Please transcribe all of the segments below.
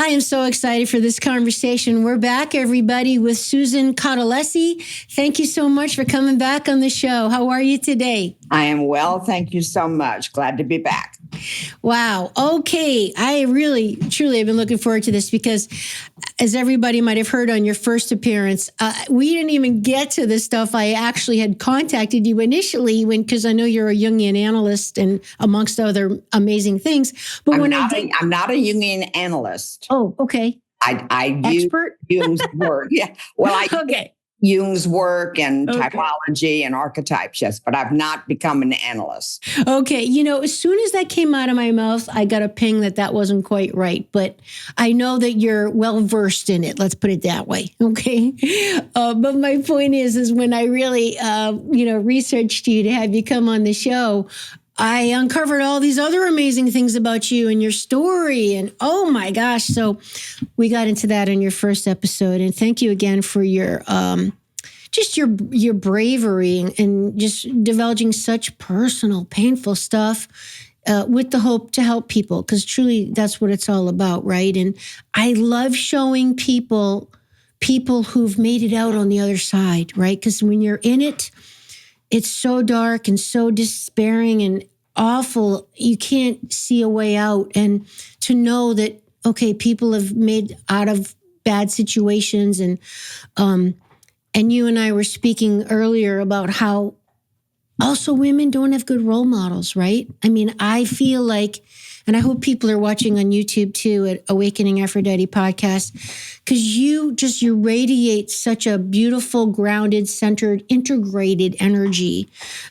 I am so excited for this conversation. We're back, everybody, with Susan Cautelesi. Thank you so much for coming back on the show. How are you today? I am well. Thank you so much. Glad to be back. Wow. Okay. I really, truly have been looking forward to this because, as everybody might have heard on your first appearance, we didn't even get to the stuff. I actually had contacted you initially because I know you're a Jungian analyst and amongst other amazing things. But I'm not a Jungian analyst. Oh, okay. I Expert? use Jung's work. Yeah. Well, Okay. Jung's work and typology and archetypes, yes, but I've not become an analyst. Okay. As soon as that came out of my mouth, I got a ping that wasn't quite right, but I know that you're well versed in it. Let's put it that way. Okay. But my point is when I really, researched you to have you come on the show, I uncovered all these other amazing things about you and your story. And oh my gosh. So we got into that in your first episode. And thank you again for your your bravery and just divulging such personal, painful stuff with the hope to help people. Because truly that's what it's all about, right? And I love showing people who've made it out on the other side, right? Because when you're in it, it's so dark and so despairing and awful. You can't see a way out. And to know that, okay, people have made out of bad situations. And you and I were speaking earlier about how also women don't have good role models, right? I mean, I feel like, and I hope people are watching on YouTube too at Awakening Aphrodite podcast, because you radiate such a beautiful, grounded, centered, integrated energy.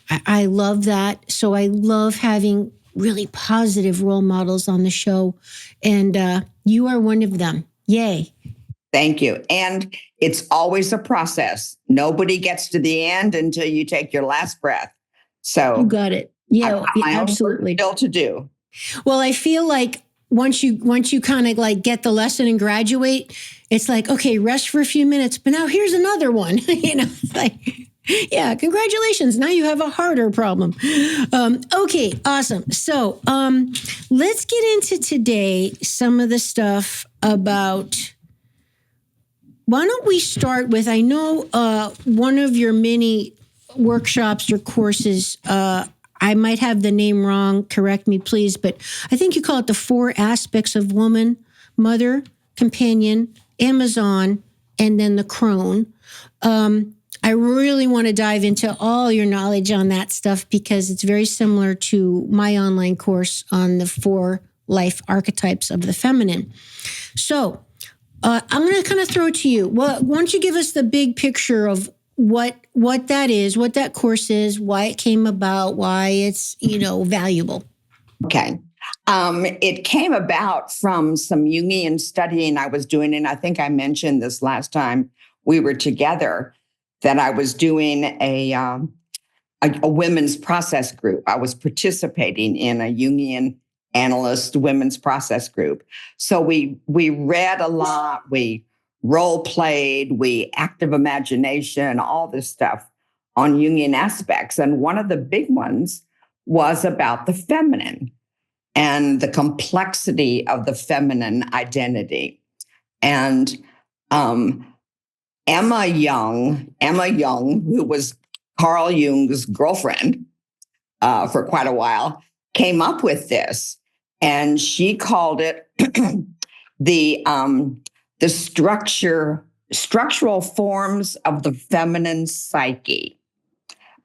I love that. So I love having really positive role models on the show. And you are one of them. Yay. Thank you. And it's always a process. Nobody gets to the end until you take your last breath. So you got it. Yeah, absolutely. Still to do. Well, I feel like once you kind of like get the lesson and graduate, it's like, okay, rest for a few minutes, but now here's another one. It's like, yeah, congratulations. Now you have a harder problem. Okay, awesome. So let's get into today some of the stuff about. Why don't we start with, I know one of your mini workshops or courses, I might have the name wrong, correct me please, but I think you call it the 4 aspects of woman: mother, companion, Amazon, and then the crone. I really want to dive into all your knowledge on that stuff because it's very similar to my online course on the 4 life archetypes of the feminine. So I'm going to kind of throw it to you. Why don't you give us the big picture of what that is, what that course is, why it came about, why it's, valuable. Okay. It came about from some Jungian studying I was doing. And I think I mentioned this last time we were together, that I was doing a women's process group. I was participating in a Jungian analyst women's process group. So we read a lot, we role played, we active imagination, all this stuff on Jungian aspects. And one of the big ones was about the feminine and the complexity of the feminine identity. And Emma Jung, who was Carl Jung's girlfriend for quite a while, came up with this. And she called it the structural forms of the feminine psyche.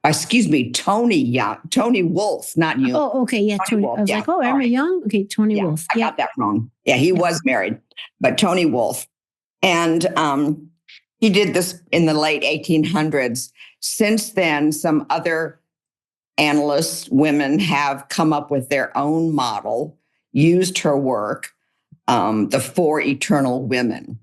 Tony Wolff, not you. Oh, okay, yeah, Tony. I was like, Emma Jung? Okay, Tony Wolff. I got that wrong. Yeah, he was married, but Tony Wolff. And he did this in the late 1800s. Since then, some other analysts, women, have come up with their own model, used her work, the 4 eternal women.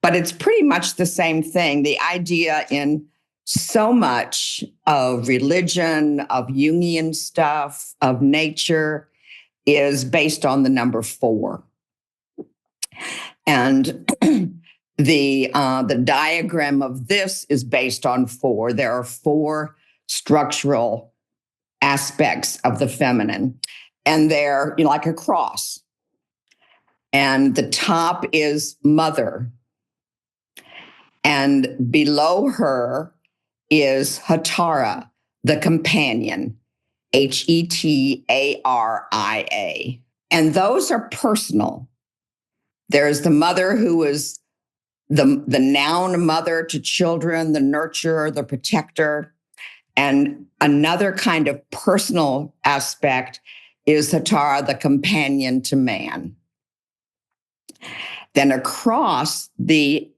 But it's pretty much the same thing. The idea in so much of religion, of Jungian stuff, of nature, is based on the number 4. And the diagram of this is based on 4. There are 4 structural aspects of the feminine, and they're like a cross. And the top is mother. And below her is Hetara, the companion, Hetaria. And those are personal. There's the mother who is the noun mother to children, the nurturer, the protector. And another kind of personal aspect is Hetara, the companion to man. Then across the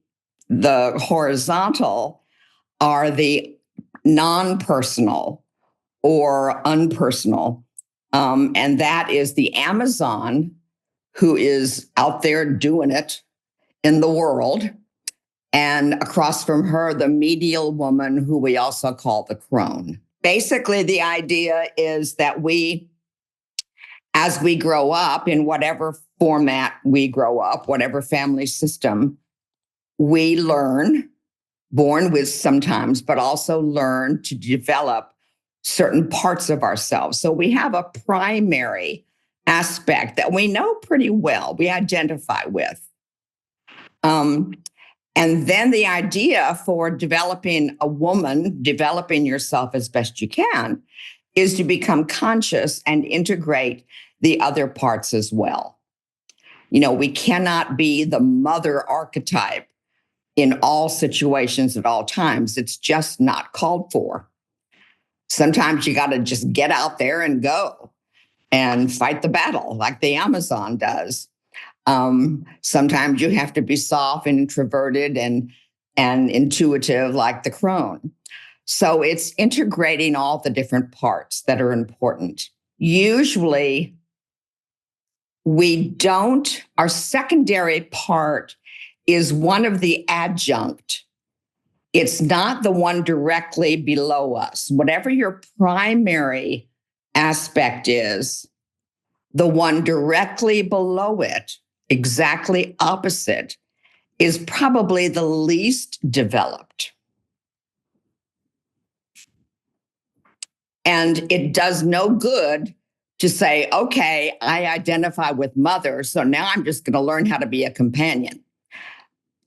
horizontal are the non-personal or unpersonal. And that is the Amazon, who is out there doing it in the world. And across from her, the medial woman, who we also call the crone. Basically, the idea is that we, as we grow up in whatever format we grow up, whatever family system, we learn, born with sometimes, but also learn to develop certain parts of ourselves. So we have a primary aspect that we know pretty well, we identify with. And then the idea for developing a woman, developing yourself as best you can, is to become conscious and integrate the other parts as well. You know, we cannot be the mother archetype in all situations at all times. It's just not called for. Sometimes you got to just get out there and go and fight the battle like the Amazon does. Sometimes you have to be soft and introverted and intuitive like the crone. So it's integrating all the different parts that are important. Usually our secondary part is one of the adjunct. It's not the one directly below us. Whatever your primary aspect is, the one directly below it, exactly opposite, is probably the least developed. And it does no good to say, okay, I identify with mother, so now I'm just going to learn how to be a companion.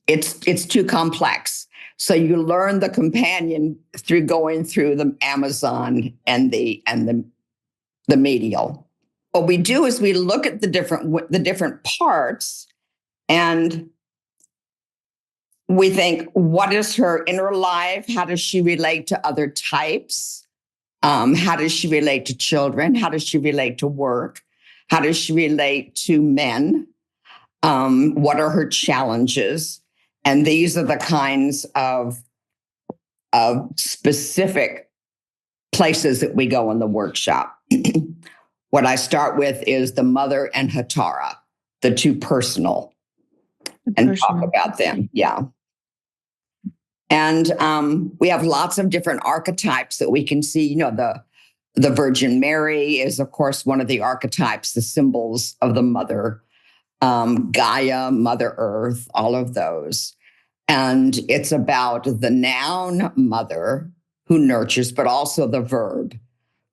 It's too complex. So you learn the companion through going through the Amazon and the medial. What we do is we look at the different parts, and we think, what is her inner life? How does she relate to other types? How does she relate to children? How does she relate to work? How does she relate to men? What are her challenges? And these are the kinds of specific places that we go in the workshop. What I start with is the mother and Hetara, the two personal, and talk about them. Yeah. And we have lots of different archetypes that we can see. You know, the Virgin Mary is, of course, one of the archetypes, the symbols of the mother. Gaia, Mother Earth, all of those. And it's about the noun mother who nurtures, but also the verb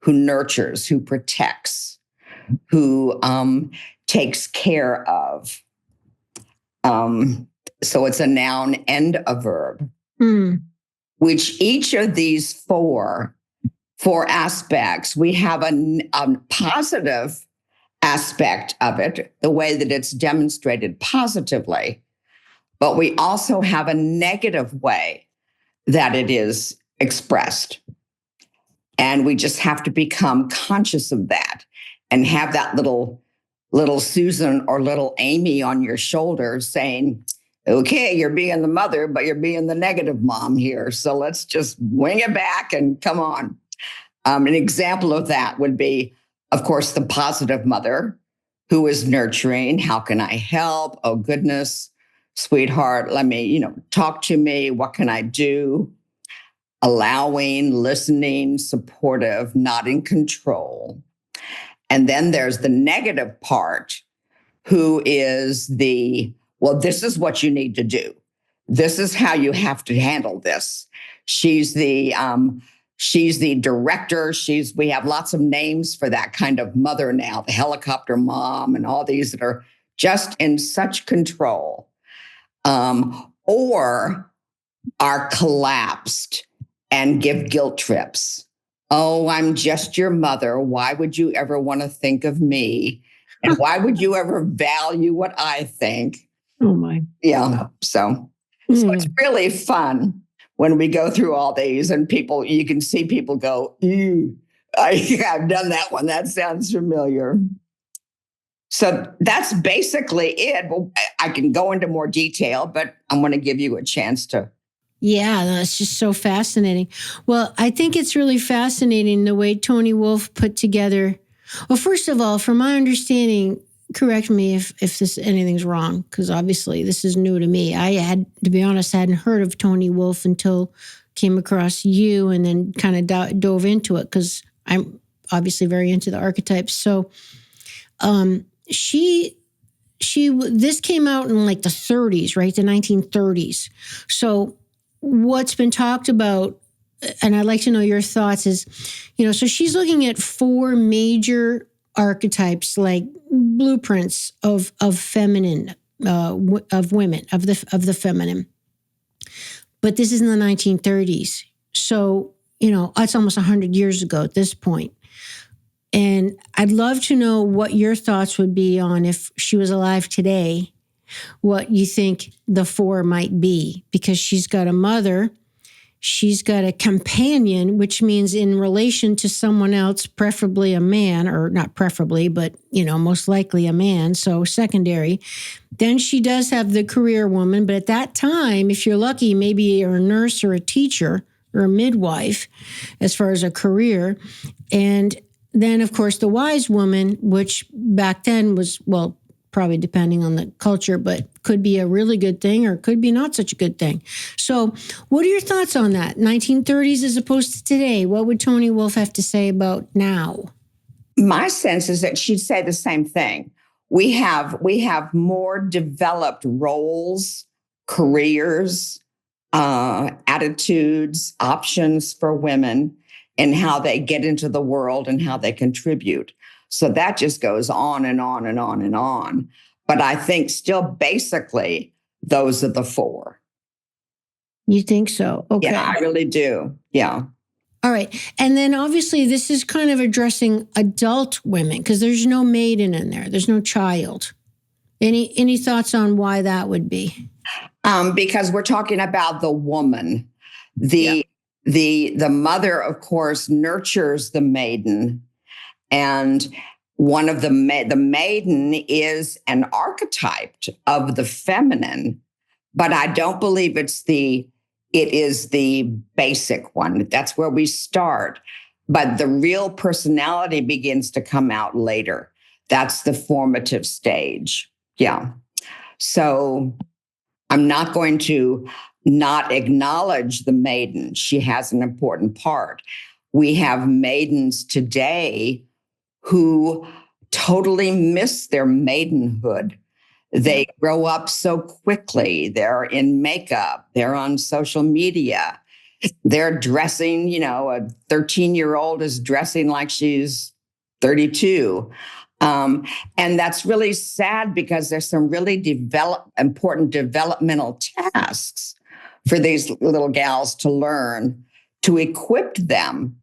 who nurtures, who protects, who takes care of. So it's a noun and a verb, which each of these four aspects, we have a positive aspect of it, the way that it's demonstrated positively. But we also have a negative way that it is expressed. And we just have to become conscious of that and have that little Susan or little Amy on your shoulder saying, okay, you're being the mother, but you're being the negative mom here. So let's just wing it back and come on. An example of that would be, of course, the positive mother who is nurturing. How can I help? Oh, goodness, sweetheart, let me, talk to me. What can I do? Allowing, listening, supportive, not in control. And then there's the negative part who is this is what you need to do. This is how you have to handle this. She's the director. We have lots of names for that kind of mother now, the helicopter mom and all these that are just in such control, or are collapsed and give guilt trips. Oh, I'm just your mother. Why would you ever want to think of me? And why would you ever value what I think? Oh my. Yeah. So it's really fun when we go through all these and you can see people go, I've done that one. That sounds familiar. So that's basically it. Well, I can go into more detail, but I'm going to give you a chance to. Yeah, that's just so fascinating. Well, I think it's really fascinating the way Tony Wolff put together. Well, first of all, from my understanding, correct me if anything's wrong, because obviously this is new to me. I had, to be honest, hadn't heard of Tony Wolff until came across you and then kind of dove into it because I'm obviously very into the archetypes. So this came out in like the 30s, right? The 1930s. So what's been talked about, and I'd like to know your thoughts, is, so she's looking at 4 major archetypes, like blueprints of feminine, of women, of the feminine. But this is in the 1930s. So, it's almost 100 years ago at this point. And I'd love to know what your thoughts would be on, if she was alive today, what you think the 4 might be, because she's got a mother, she's got a companion, which means in relation to someone else, preferably a man, or not preferably, but, most likely a man, so secondary. Then she does have the career woman, but at that time, if you're lucky, maybe you're a nurse or a teacher or a midwife as far as a career. And then, of course, the wise woman, which back then was, well, probably depending on the culture, but could be a really good thing or could be not such a good thing. So what are your thoughts on that? 1930s as opposed to today? What would Tony Wolff have to say about now? My sense is that she'd say the same thing. We have more developed roles, careers, attitudes, options for women and how they get into the world and how they contribute. So that just goes on and on and on and on. But I think still basically those are the 4. You think so? Okay. Yeah, I really do. Yeah. All right. And then obviously this is kind of addressing adult women because there's no maiden in there. There's no child. Any thoughts on why that would be? Because we're talking about the woman. The mother, of course, nurtures the maiden. And one of the maiden is an archetype of the feminine, but I don't believe it is the basic one. That's where we start. But the real personality begins to come out later. That's the formative stage. Yeah. So I'm not going to not acknowledge the maiden. She has an important part. We have maidens today who totally miss their maidenhood. They grow up so quickly. They're in makeup. They're on social media. They're dressing, a 13-year-old is dressing like she's 32. And that's really sad because there's some really important developmental tasks for these little gals to learn to equip them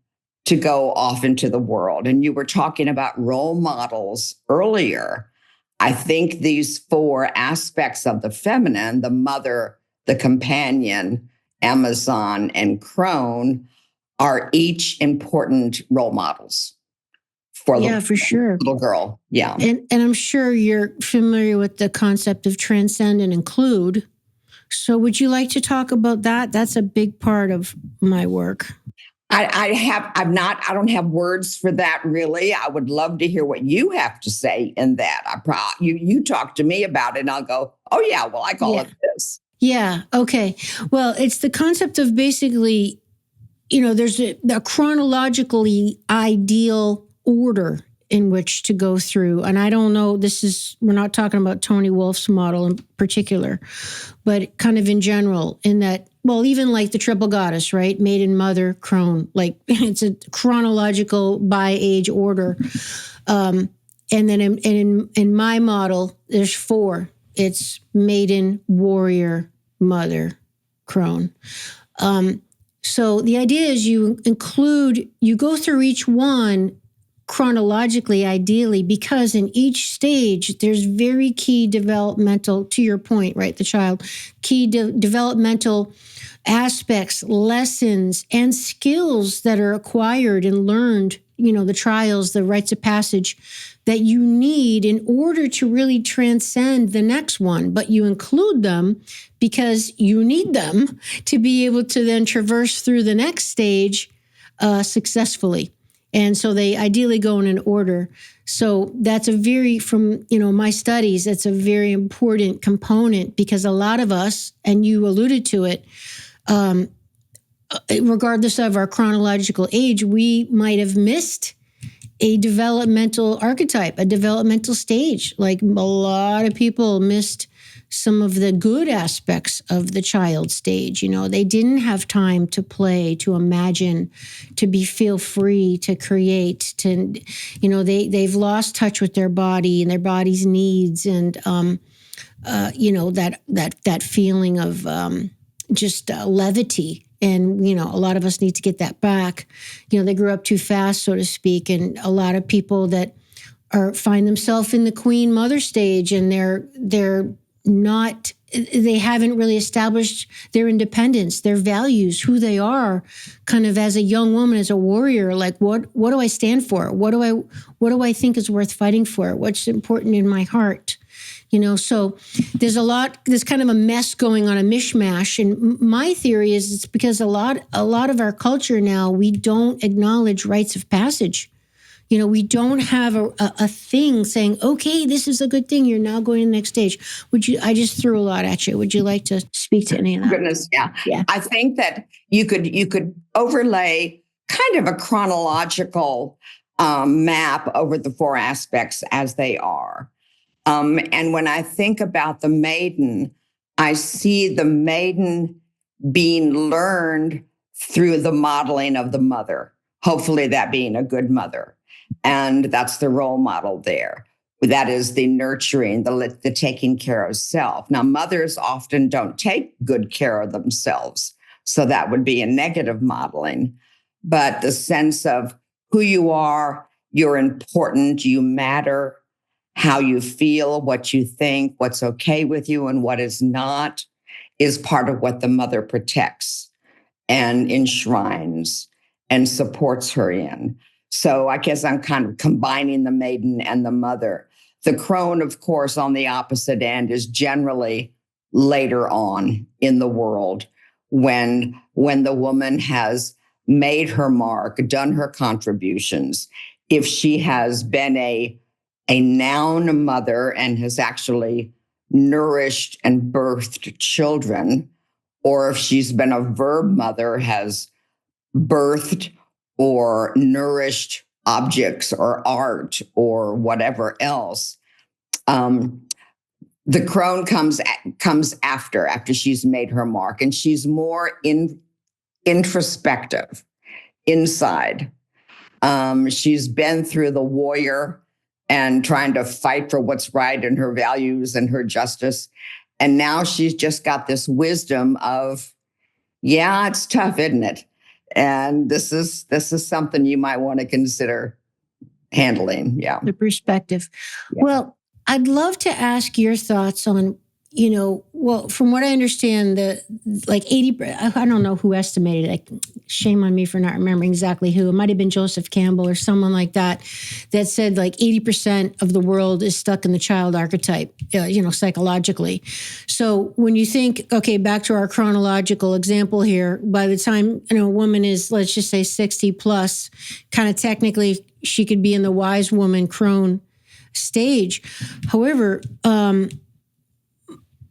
to go off into the world. And you were talking about role models earlier. I think these 4 aspects of the feminine, the mother, the companion, Amazon, and crone, are each important role models for for sure. Little girl. Yeah. And I'm sure you're familiar with the concept of transcend and include. So would you like to talk about that? That's a big part of my work. I don't have words for that really. I would love to hear what you have to say in that. You talk to me about it and I'll go, oh yeah, well, I call it this. Yeah. Okay. Well, it's the concept of basically, there's a chronologically ideal order in which to go through. And I don't know, we're not talking about Tony Wolff's model in particular, but kind of in general, in that, well, even like the triple goddess, right? Maiden, mother, crone, like it's a chronological by age order. And then in my model, there's 4. It's maiden, warrior, mother, crone. So the idea is you go through each one chronologically, ideally, because in each stage, there's very key developmental, to your point, right, the child, key developmental aspects, lessons, and skills that are acquired and learned, the trials, the rites of passage that you need in order to really transcend the next one. But you include them because you need them to be able to then traverse through the next stage successfully. And so they ideally go in an order. So that's from my studies, that's a very important component, because a lot of us, and you alluded to it, regardless of our chronological age, we might have missed a developmental archetype, a developmental stage. Like a lot of people missed some of the good aspects of the child stage. They didn't have time to play, to imagine, to feel free, to create, they've lost touch with their body and their body's needs. And, that feeling of just levity. And, a lot of us need to get that back. They grew up too fast, so to speak. And a lot of people that find themselves in the queen mother stage, and they haven't really established their independence, their values, who they are, kind of as a young woman, as a warrior. Like, what do I stand for? What do I think is worth fighting for? What's important in my heart? So there's kind of a mess going on, a mishmash. And my theory is it's because a lot of our culture now, we don't acknowledge rites of passage. We don't have a thing saying, okay, this is a good thing. You're now going to the next stage. I just threw a lot at you. Would you like to speak to any of that? Goodness, yeah. I think that you could overlay kind of a chronological map over the 4 aspects as they are. And when I think about the maiden, I see the maiden being learned through the modeling of the mother, hopefully that being a good mother. And that's the role model there. That is the nurturing, the taking care of self. Now, mothers often don't take good care of themselves. So that would be a negative modeling. But the sense of who you are, you're important, you matter, how you feel, what you think, what's okay with you and what is not, is part of what the mother protects and enshrines and supports her in. So I guess I'm kind of combining the maiden and the mother. The crone, of course, on the opposite end is generally later on in the world when the woman has made her mark, done her contributions. If she has been a noun mother and has actually nourished and birthed children, or if she's been a verb mother, has birthed or nourished objects or art or whatever else. The crone comes after she's made her mark, and she's more introspective, inside. She's been through the warrior and trying to fight for what's right and her values and her justice. And now she's just got this wisdom of, yeah, it's tough, isn't it? And this is something you might want to consider handling. Yeah. The perspective. Yeah. Well, I'd love to ask your thoughts on, from what I understand, 80, I don't know who estimated it. Shame on me for not remembering exactly who. It might have been Joseph Campbell or someone like that said 80% of the world is stuck in the child archetype, psychologically. So when you think, okay, back to our chronological example here, by the time, a woman is, let's just say 60 plus, kind of technically she could be in the wise woman crone stage. However,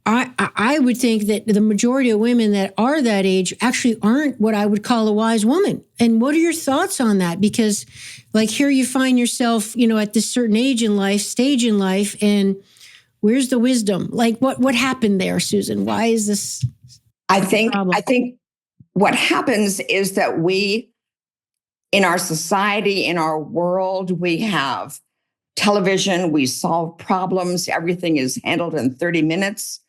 I would think that the majority of women that are that age actually aren't what I would call a wise woman. And what are your thoughts on that? Because here you find yourself, at this certain stage in life, and where's the wisdom? What happened there, Susan? Why is this? I think what happens is that we, in our society, in our world, we have television, we solve problems, everything is handled in 30 minutes.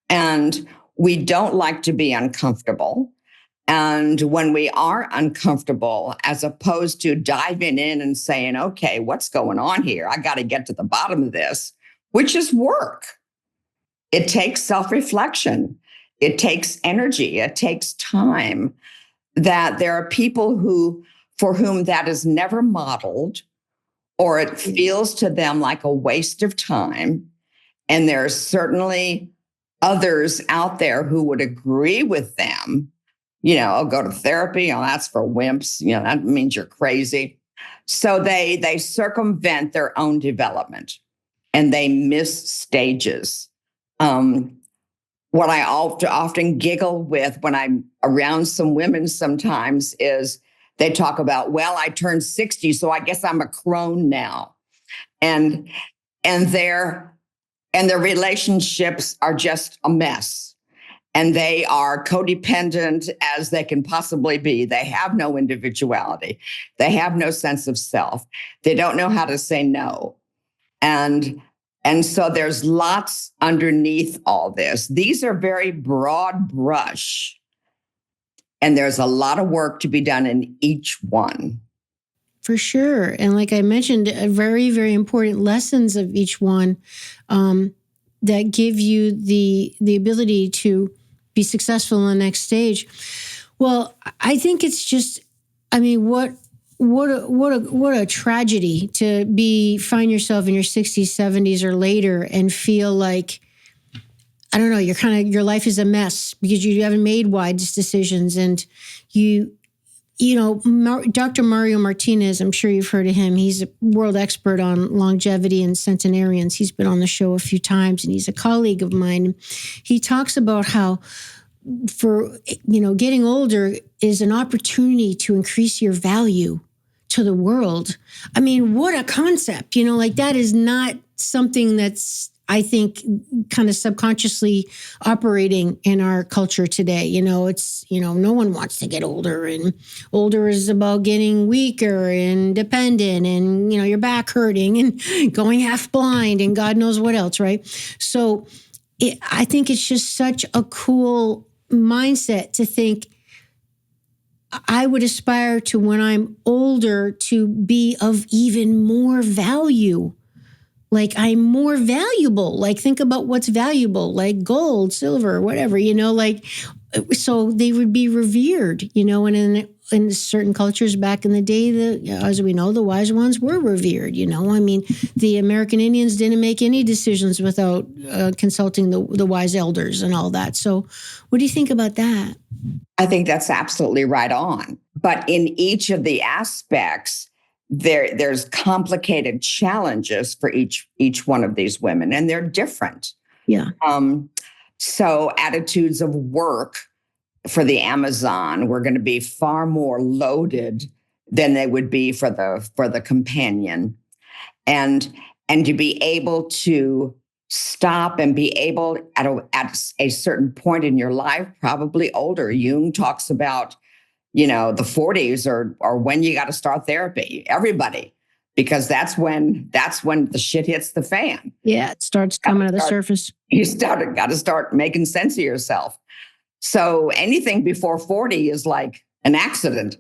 And we don't like to be uncomfortable. And when we are uncomfortable, as opposed to diving in and saying, okay, what's going on here? I got to get to the bottom of this, which is work. It takes self-reflection. It takes energy. It takes time. That there are people for whom that is never modeled, or it feels to them like a waste of time. And there are certainly others out there who would agree with them. Oh, go to therapy. Oh, that's for wimps. That means you're crazy. So they circumvent their own development and they miss stages. What I often giggle with when I'm around some women sometimes is they talk about, well, I turned 60, so I guess I'm a crone now. And their relationships are just a mess. And they are codependent as they can possibly be. They have no individuality. They have no sense of self. They don't know how to say no. And so there's lots underneath all this. These are very broad brush. And there's a lot of work to be done in each one. For sure. And like I mentioned, very, very important lessons of each one that give you the ability to be successful in the next stage. Well, I think it's just, what a tragedy to find yourself in your 60s, 70s or later and feel like, I don't know, your life is a mess because you haven't made wise decisions. And Dr. Mario Martinez, I'm sure you've heard of him. He's a world expert on longevity and centenarians. He's been on the show a few times and he's a colleague of mine. He talks about how getting older is an opportunity to increase your value to the world. What a concept, that is not something that's, I think, kind of subconsciously operating in our culture today. It's, no one wants to get older, and older is about getting weaker and dependent and, your back hurting and going half blind and God knows what else, right? So I think it's just such a cool mindset to think I would aspire to, when I'm older, to be of even more value. Like I'm more valuable. Like think about what's valuable, like gold, silver, whatever, so they would be revered, and in certain cultures back in the day, as we know, the wise ones were revered, the American Indians didn't make any decisions without consulting the wise elders and all that. So what do you think about that? I think that's absolutely right on. But in each of the aspects, there's complicated challenges for each one of these women, and they're different. Yeah. So attitudes of work for the Amazon were going to be far more loaded than they would be for the companion, and to be able to stop and be able at a certain point in your life, probably older. Jung talks about, the 40s or when you got to start therapy, everybody, because that's when the shit hits the fan. Yeah, it starts coming to the surface. You got to start making sense of yourself. So anything before 40 is like an accident.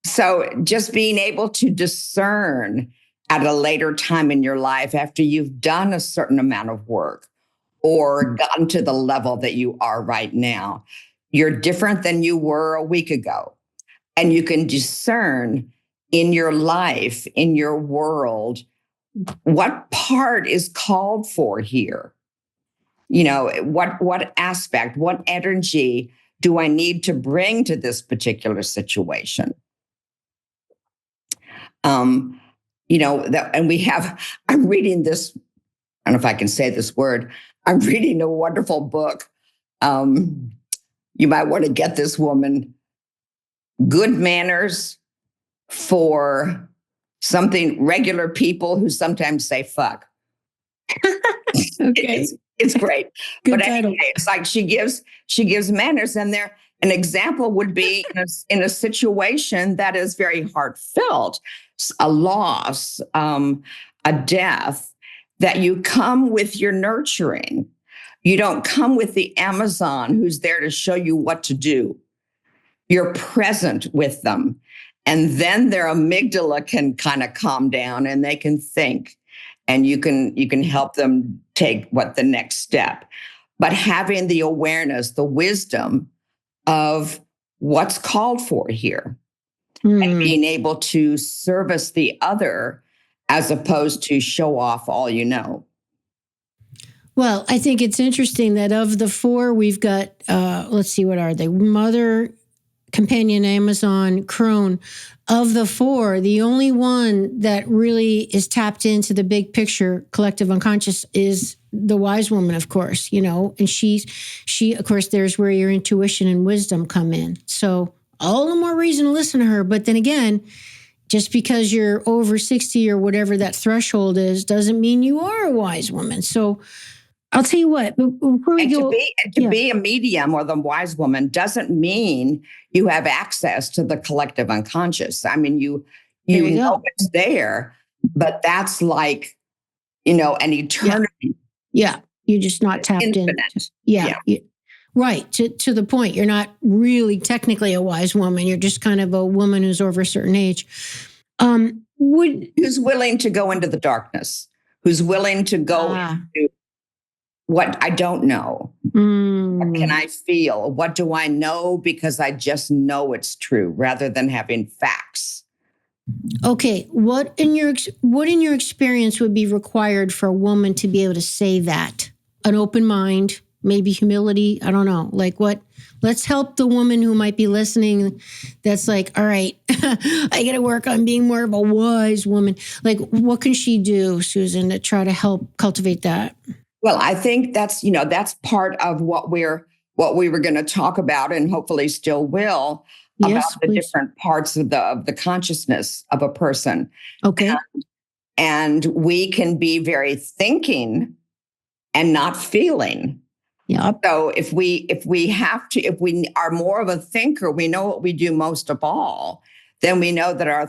So just being able to discern at a later time in your life, after you've done a certain amount of work or gotten to the level that you are right now, you're different than you were a week ago. And you can discern in your life, in your world, what part is called for here. What aspect, what energy do I need to bring to this particular situation? And I'm reading this, I don't know if I can say this word. I'm reading a wonderful book. You might want to get this woman, Good Manners for something regular people who sometimes say fuck. Okay. It's great. Good But title. anyway, it's like she gives manners, and there an example would be in a situation that is very heartfelt. a loss, a death, that you come with your nurturing. You don't come with the Amazon who's there to show you what to do. You're present with them. And then their amygdala can kind of calm down and they can think. And you can help them take the next step. But having the awareness, the wisdom of what's called for here, and being able to service the other as opposed to show off all you know. Well, I think it's interesting that of the four, we've got, let's see, what are they? Mother, Companion, Amazon, Crone. Of the four, the only one that really is tapped into the big picture, collective unconscious, is the wise woman, of course, and she, of course, there's where your intuition and wisdom come in. So all the more reason to listen to her. But then again, just because you're over 60 or whatever that threshold is, doesn't mean you are a wise woman. So I'll tell you what, before we go, to be a medium or the wise woman doesn't mean you have access to the collective unconscious. I mean, you know it's there, but that's like, an eternity. Yeah. You're just not tapped in. Yeah. Right. To the point, you're not really technically a wise woman. You're just kind of a woman who's over a certain age. Who's willing to go into the darkness? Who's willing to go into what I don't know? What can I feel? What do I know because I just know it's true rather than having facts? Okay, what in your experience would be required for a woman to be able to say that? An open mind, maybe humility, I don't know. Like what? Let's help the woman who might be listening that's like, all right, I got to work on being more of a wise woman. Like what can she do, Susan, to try to help cultivate that? Well, I think that's part of what we were going to talk about, and hopefully still will, about the different parts of the consciousness of a person. Okay. And we can be very thinking and not feeling. Yeah. So if we are more of a thinker, we know what we do most of all, then we know that our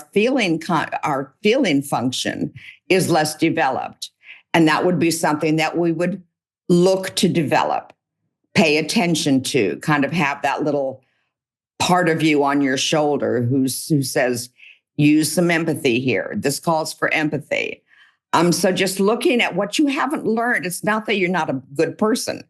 feeling function is less developed. And that would be something that we would look to develop, pay attention to, kind of have that little part of you on your shoulder who says, use some empathy here. This calls for empathy. So just looking at what you haven't learned, it's not that you're not a good person.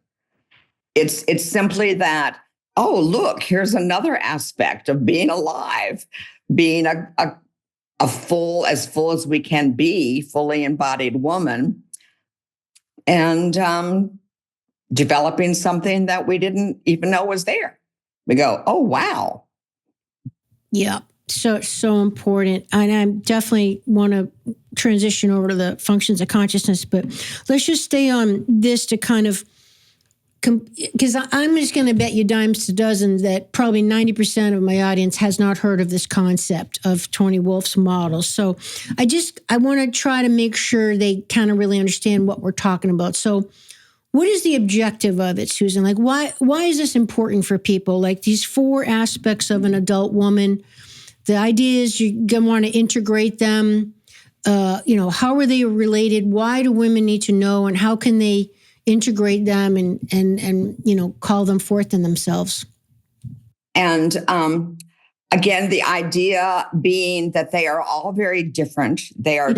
It's simply that, oh, look, here's another aspect of being alive, being a full as we can be, fully embodied woman, and developing something that we didn't even know was there. We go, oh, wow. Yeah. So important. And I definitely want to transition over to the functions of consciousness, but let's just stay on this to kind of, because I'm just going to bet you dimes to dozens that probably 90% of my audience has not heard of this concept of Tony Wolf's model. So I want to try to make sure they kind of really understand what we're talking about. So what is the objective of it, Susan? Like, why is this important for people? Like these four aspects of an adult woman, the idea is you're going to want to integrate them. How are they related? Why do women need to know? And how can they integrate them and call them forth in themselves? And again, the idea being that they are all very different. They are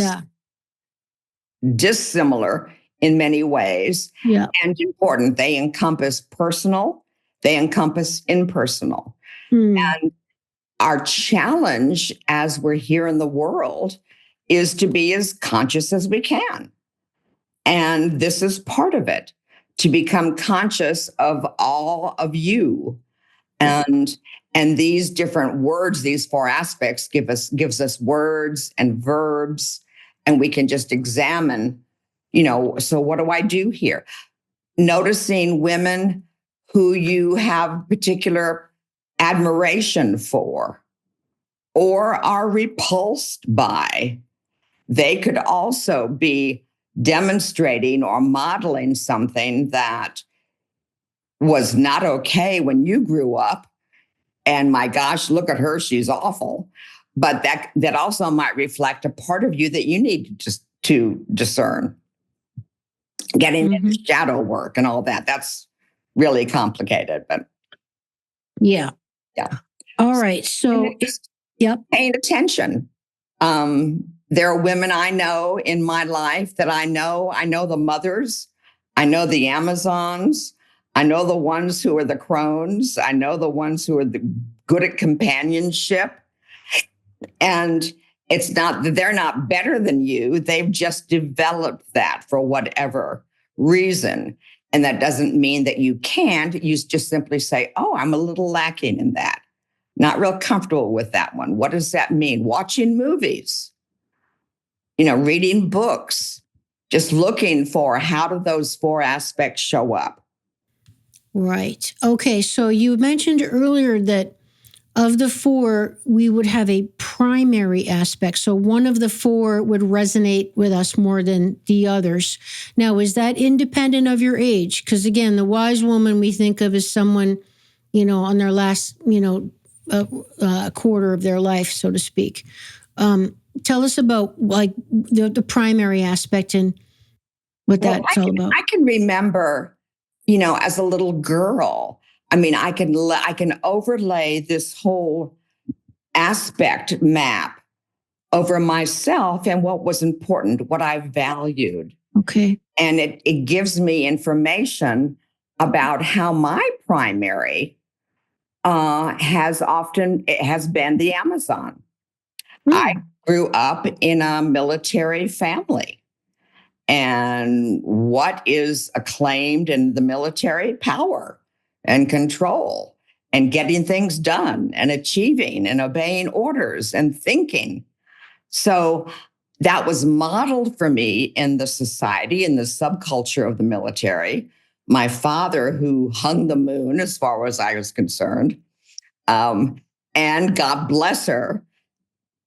dissimilar in many ways, and important. They encompass personal, they encompass impersonal. And our challenge as we're here in the world is to be as conscious as we can. And this is part of it, to become conscious of all of you. And these different words, these four aspects gives us words and verbs, and we can just examine, so what do I do here? Noticing women who you have particular admiration for or are repulsed by. They could also be demonstrating or modeling something that was not okay when you grew up. And my gosh, look at her, she's awful. but that also might reflect a part of you that you need to discern. Getting into shadow work and all that. That's really complicated, but yeah. All right. So paying attention. There are women I know in my life that I know the mothers, I know the Amazons, I know the ones who are the crones, I know the ones who are good at companionship. And it's not that they're not better than you. They've just developed that for whatever reason. And that doesn't mean that you can't. You just simply say, oh, I'm a little lacking in that. Not real comfortable with that one. What does that mean? Watching movies, reading books, just looking for how do those 4 aspects show up? Right. Okay. So you mentioned earlier that of the 4, we would have a primary aspect. So one of the 4 would resonate with us more than the others. Now, is that independent of your age? Because again, the wise woman we think of as someone, on their last, quarter of their life, so to speak. Tell us about like the primary aspect and what that's all about. I can remember, as a little girl, I can overlay this whole aspect map over myself and what was important, what I valued. Okay. And it gives me information about how my primary has been the Amazon. I grew up in a military family. And what is acclaimed in the military? Power and control and getting things done and achieving and obeying orders and thinking. So that was modeled for me in the society, in the subculture of the military. My father, who hung the moon as far as I was concerned, and God bless her,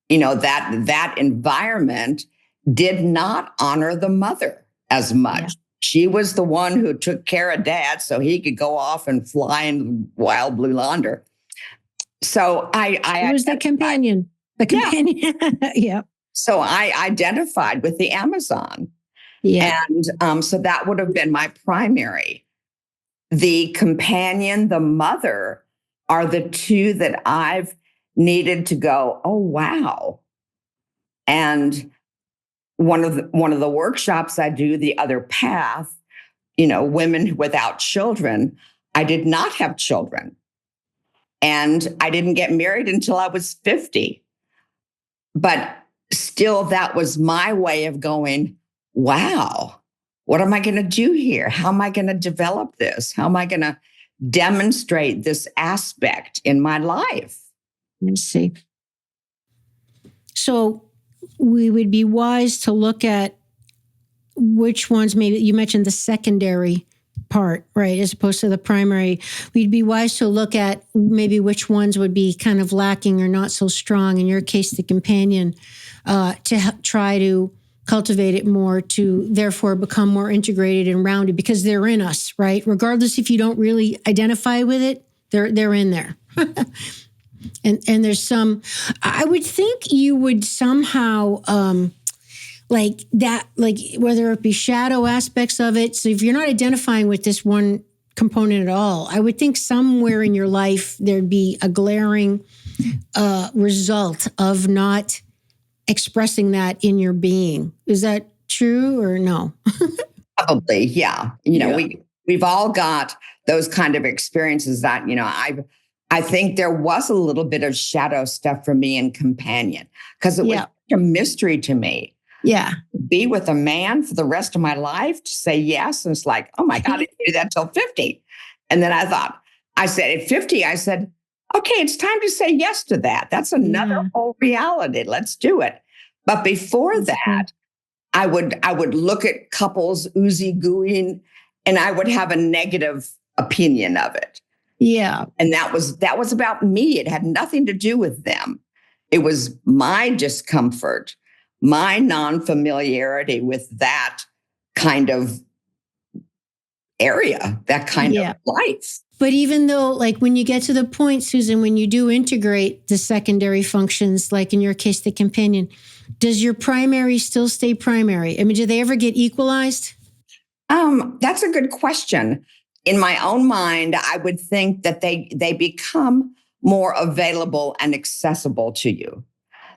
that environment did not honor the mother as much. Yeah. She was the one who took care of dad so he could go off and fly in wild blue yonder. So I was the companion. The companion. Yeah. Yeah. So I identified with the Amazon. Yeah. And so that would have been my primary. The companion, the mother, are the 2 that I've needed to go, oh, wow. And one of the workshops I do, the other path, women without children, I did not have children. And I didn't get married until I was 50. But still, that was my way of going, wow, what am I going to do here? How am I going to develop this? How am I going to demonstrate this aspect in my life? I see. So we would be wise to look at which ones, maybe you mentioned the secondary part, right, as opposed to the primary. We'd be wise to look at maybe which ones would be kind of lacking or not so strong. In your case, the companion, to try to cultivate it more, to therefore become more integrated and rounded, because they're in us, right? Regardless if you don't really identify with it, they're in there. And there's some, I would think you would somehow, like that, like whether it be shadow aspects of it. So if you're not identifying with this one component at all, I would think somewhere in your life, there'd be a glaring result of not expressing that in your being. Is that true or no? Probably, yeah. We've all got those kind of experiences that, I think there was a little bit of shadow stuff for me in companion because it was such a mystery to me. Yeah. Be with a man for the rest of my life, to say yes. And it's like, oh my God, I didn't do that till 50. And then I said at 50, I said, okay, it's time to say yes to that. That's another whole reality. Let's do it. But before that, I would look at couples oozy-gooing and I would have a negative opinion of it. Yeah. And that was about me. It had nothing to do with them. It was my discomfort, my non-familiarity with that kind of area, that kind of life. But even though, like when you get to the point, Susan, when you do integrate the secondary functions, like in your case, the companion, does your primary still stay primary? I mean, do they ever get equalized? That's a good question. In my own mind, I would think that they become more available and accessible to you.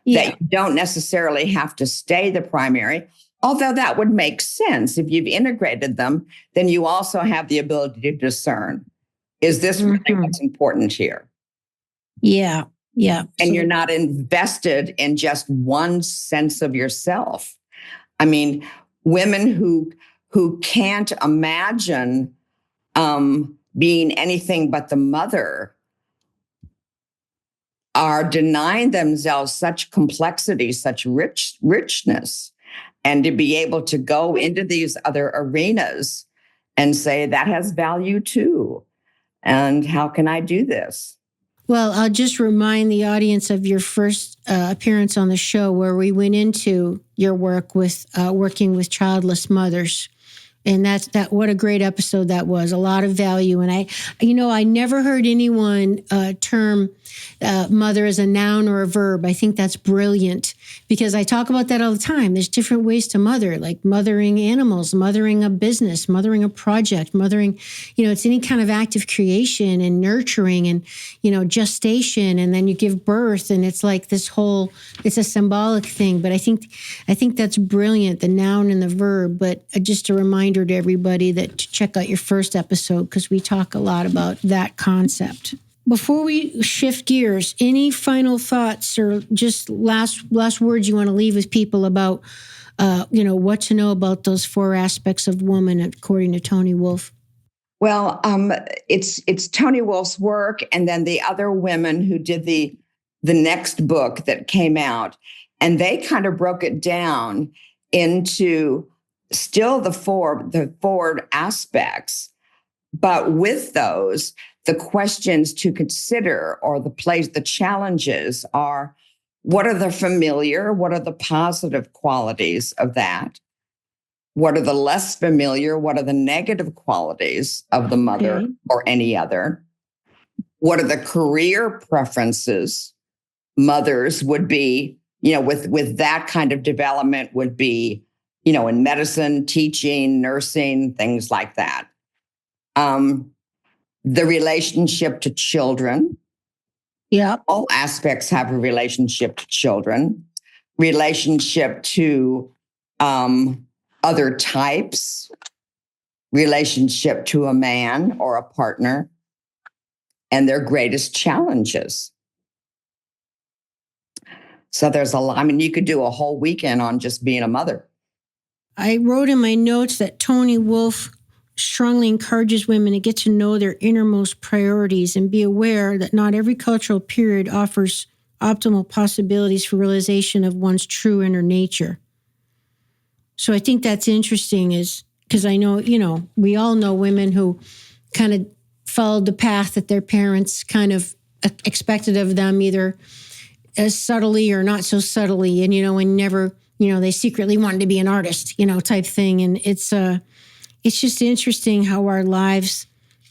Yeah. That you don't necessarily have to stay the primary, although that would make sense. If you've integrated them, then you also have the ability to discern, is this really what's important here? Yeah. Yeah. And you're not invested in just one sense of yourself. I mean, women who can't imagine being anything but the mother are denying themselves such complexity, such richness, and to be able to go into these other arenas and say, that has value too. And how can I do this? Well, I'll just remind the audience of your first appearance on the show where we went into your work with working with childless mothers. And what a great episode that was. A lot of value. And I never heard anyone term mother as a noun or a verb. I think that's brilliant because I talk about that all the time. There's different ways to mother, like mothering animals, mothering a business, mothering a project, mothering, it's any kind of act of creation and nurturing and, gestation. And then you give birth. And it's like it's a symbolic thing. But I think that's brilliant, the noun and the verb. But just a reminder to everybody to check out your first episode because we talk a lot about that concept. Before we shift gears, any final thoughts or just last words you want to leave with people about, what to know about those 4 aspects of woman according to Tony Wolff? Well, it's Tony Wolff's work, and then the other women who did the next book that came out, and they kind of broke it down into still the four aspects, but with those, the questions to consider or the challenges are, what are the familiar? What are the positive qualities of that? What are the less familiar? What are the negative qualities of the mother or any other? What are the career preferences mothers would be, with that kind of development would be, in medicine, teaching, nursing, things like that. The relationship to children. Yeah. All aspects have a relationship to children. Relationship to other types. Relationship to a man or a partner. And their greatest challenges. So there's a lot. I mean, you could do a whole weekend on just being a mother. I wrote in my notes that Tony Wolff strongly encourages women to get to know their innermost priorities and be aware that not every cultural period offers optimal possibilities for realization of one's true inner nature. So I think that's interesting is because I know, we all know women who kind of followed the path that their parents kind of expected of them, either as subtly or not so subtly. And, and never, they secretly wanted to be an artist, type thing. And it's just interesting how our lives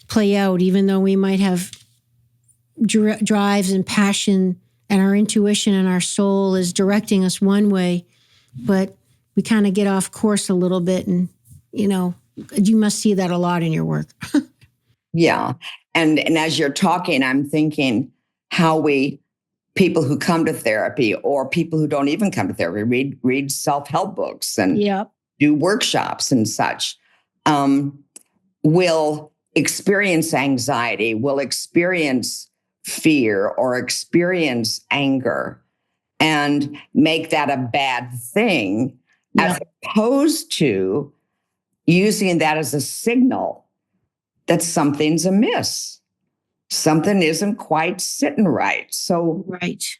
play out, even though we might have drives and passion and our intuition and our soul is directing us one way, but we kind of get off course a little bit. And, you must see that a lot in your work. Yeah. And as you're talking, I'm thinking how people who come to therapy or people who don't even come to therapy read self-help books and do workshops and such, will experience anxiety, will experience fear or experience anger and make that a bad thing as opposed to using that as a signal that something's amiss. Something isn't quite sitting right. So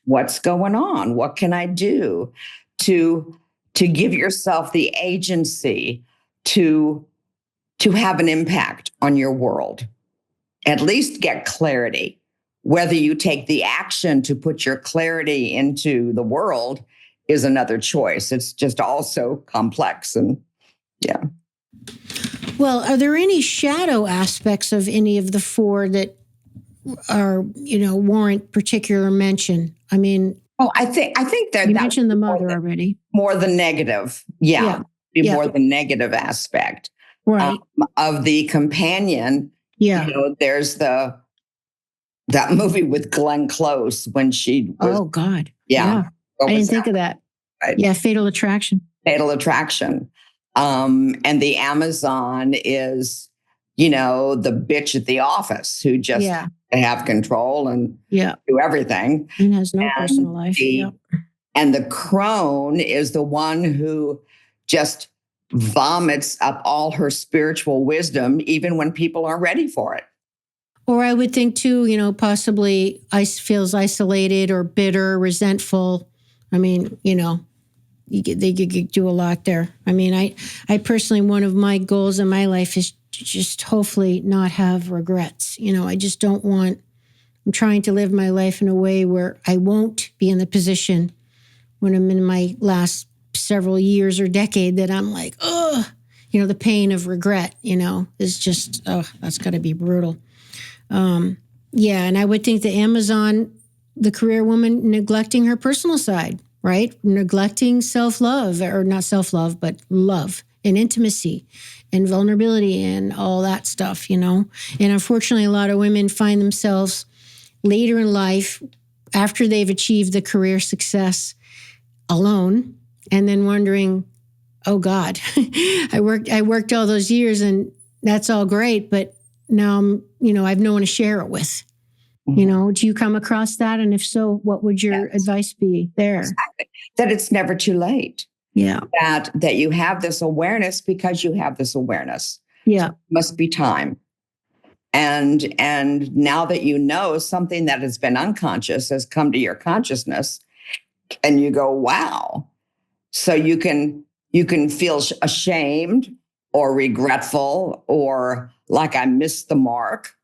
what's going on? What can I do to give yourself the agency to have an impact on your world? At least get clarity. Whether you take the action to put your clarity into the world is another choice. It's just also complex and Well, are there any shadow aspects of any of the four that are, warrant particular mention? I mean, Oh, I think that you that mentioned the would be mother already. more the negative. Yeah, Yeah. be Yeah. more the negative aspect Right. of the companion. Yeah. There's that movie with Glenn Close when she was, Oh, God. yeah, Yeah. what I was didn't think of that. right? Yeah. Fatal Attraction. Fatal Attraction. And the Amazon is, the bitch at the office who just Yeah. have control and Yeah. do everything. And has no And personal life. Yeah. and the crone is the one who just vomits up all her spiritual wisdom, even when people aren't ready for it. Or I would think too, possibly feels isolated or bitter, resentful. I mean, they could do a lot there. I mean, I personally, one of my goals in my life is to just hopefully not have regrets. I just don't want, I'm trying to live my life in a way where I won't be in the position when I'm in my last several years or decade that I'm like, oh, the pain of regret, is just, that's got to be brutal. Yeah, and I would think the Amazon, the career woman, neglecting her personal side, right? Neglecting self-love, or not self-love, but love and intimacy and vulnerability and all that stuff, And unfortunately, a lot of women find themselves later in life, after they've achieved the career success, alone, and then wondering, oh God, I worked all those years and that's all great, but now I have no one to share it with. Do you come across that? And if so, what would your advice be there? Exactly. That it's never too late. Yeah. That you have this awareness because you have this awareness. Yeah. So it must be time. And now that you know something that has been unconscious has come to your consciousness, and you go, wow. So you can feel ashamed or regretful or like I missed the mark.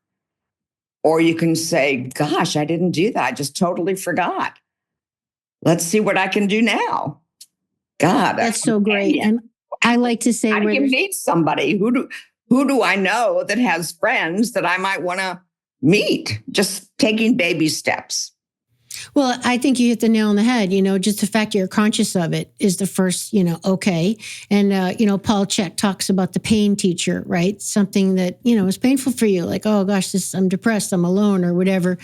Or you can say, gosh, I didn't do that. I just totally forgot. Let's see what I can do now. God, that's so great. And I like to say, how do you meet somebody? Who do I know that has friends that I might want to meet? Just taking baby steps. Well, I think you hit the nail on the head. Just the fact you're conscious of it is the first, okay. And, Paul Chek talks about the pain teacher, right? Something that, is painful for you. Like, oh gosh, I'm depressed, I'm alone or whatever.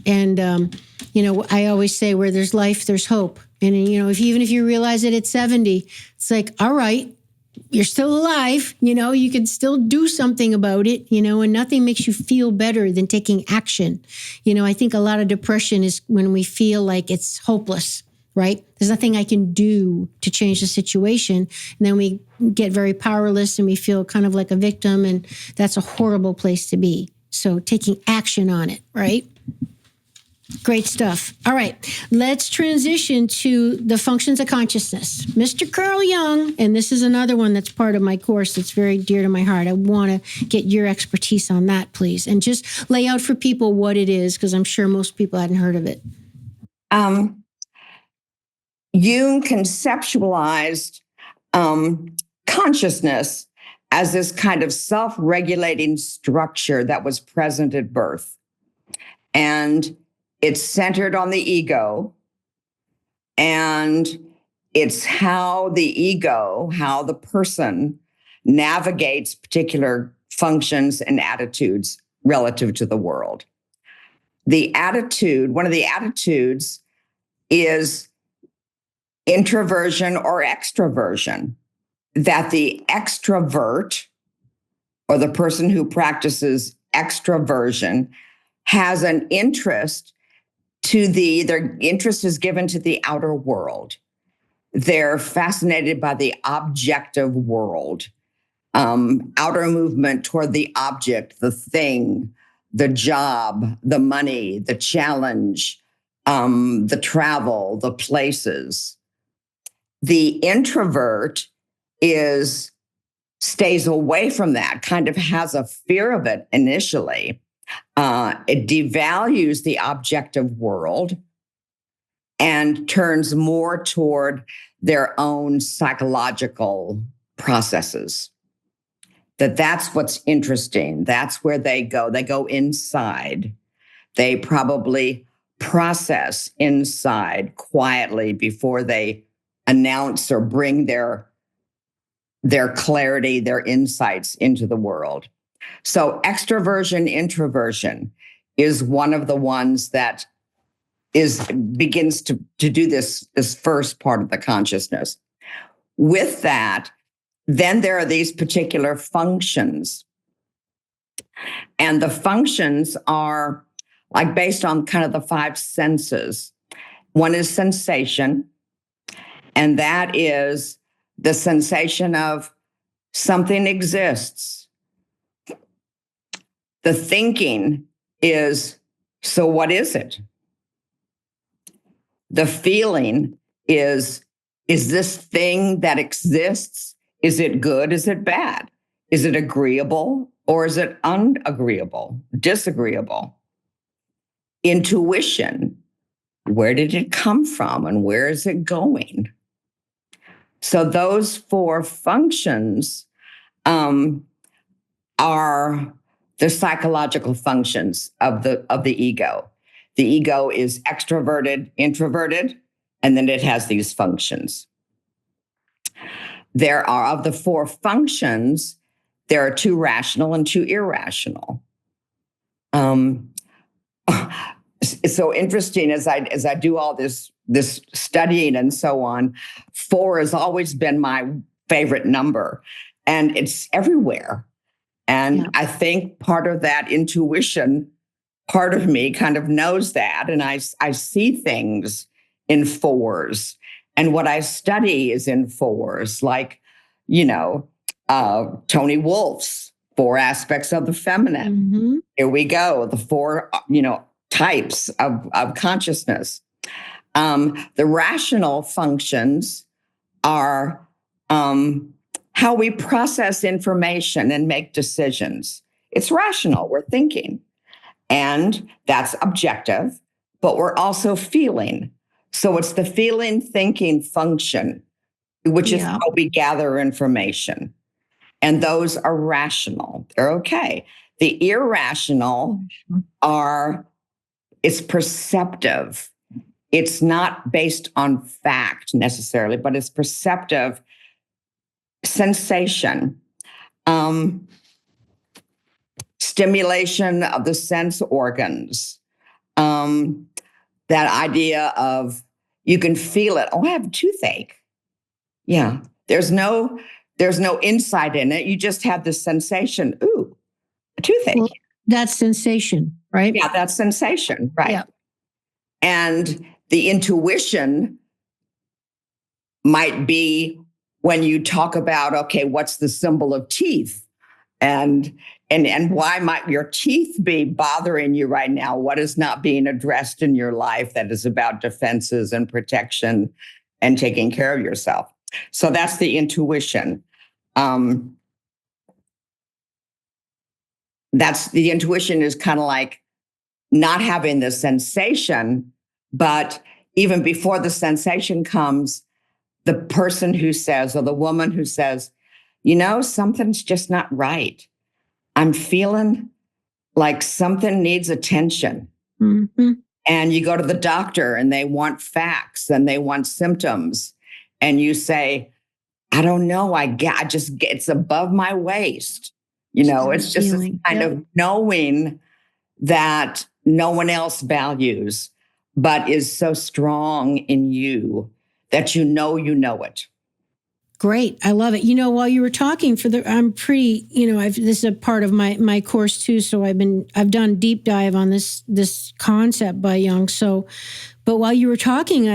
And, I always say where there's life, there's hope. And, even if you realize it at 70, it's like, all right, you're still alive, you can still do something about it, and nothing makes you feel better than taking action. I think a lot of depression is when we feel like it's hopeless, right? There's nothing I can do to change the situation. And then we get very powerless and we feel kind of like a victim. And that's a horrible place to be. So taking action on it, right? Great stuff. All right, let's transition to the functions of consciousness. Mr. Carl Jung, and this is another one that's part of my course that's very dear to my heart. I want to get your expertise on that, please, and just lay out for people what it is, because I'm sure most people hadn't heard of it. Jung conceptualized consciousness as this kind of self-regulating structure that was present at birth. And it's centered on the ego, and it's how the person navigates particular functions and attitudes relative to the world. One of the attitudes is introversion or extroversion, that the extrovert or the person who practices extroversion has an interest their interest is given to the outer world. They're fascinated by the objective world, outer movement toward the object, the thing, the job, the money, the challenge, the travel, the places. The introvert stays away from that, kind of has a fear of it initially. It devalues the objective world and turns more toward their own psychological processes. that's what's interesting. That's where they go. They go inside. They probably process inside quietly before they announce or bring their clarity, their insights into the world. So extroversion, introversion is one of the ones that begins to do this first part of the consciousness. With that, then there are these particular functions. And the functions are like based on kind of the five senses. One is sensation, and that is the sensation of something exists. The thinking is, so what is it? The feeling is this thing that exists, is it good? Is it bad? Is it agreeable or is it unagreeable, disagreeable? Intuition, where did it come from and where is it going? So those four functions are the psychological functions of the ego. The ego is extroverted, introverted, and then it has these functions. There are, of the four functions, there are two rational and two irrational. It's so interesting as I do all this studying and so on. 4 has always been my favorite number, and it's everywhere. And I think part of that intuition, part of me kind of knows that, and I see things in 4s, and what I study is in 4s, like, Tony Wolf's 4 aspects of the feminine. Mm-hmm. Here we go, the 4, types of consciousness. The rational functions are how we process information and make decisions. It's rational, we're thinking. And that's objective, but we're also feeling. So it's the feeling, thinking function, which is how we gather information. And those are rational. They're okay. The irrational it's perceptive. It's not based on fact necessarily, but it's perceptive. Sensation, stimulation of the sense organs, that idea of you can feel it. Oh, I have a toothache. Yeah, there's no insight in it. You just have this sensation. Ooh, a toothache. Well, that's sensation, right? Yeah, that's sensation, right? Yeah. And the intuition might be when you talk about, okay, what's the symbol of teeth? And why might your teeth be bothering you right now? What is not being addressed in your life that is about defenses and protection and taking care of yourself? So that's the intuition. That's the intuition is kind of like not having the sensation, but even before the sensation comes, the person who says, or the woman who says, something's just not right. I'm feeling like something needs attention. Mm-hmm. And you go to the doctor and they want facts and they want symptoms. And you say, I don't know. It's above my waist. It's just this kind of knowing that no one else values, but is so strong in you that you know it. Great. I love it. While you were talking I'm pretty, this is a part of my course too. So I've done deep dive on this concept by Jung. So, but while you were talking,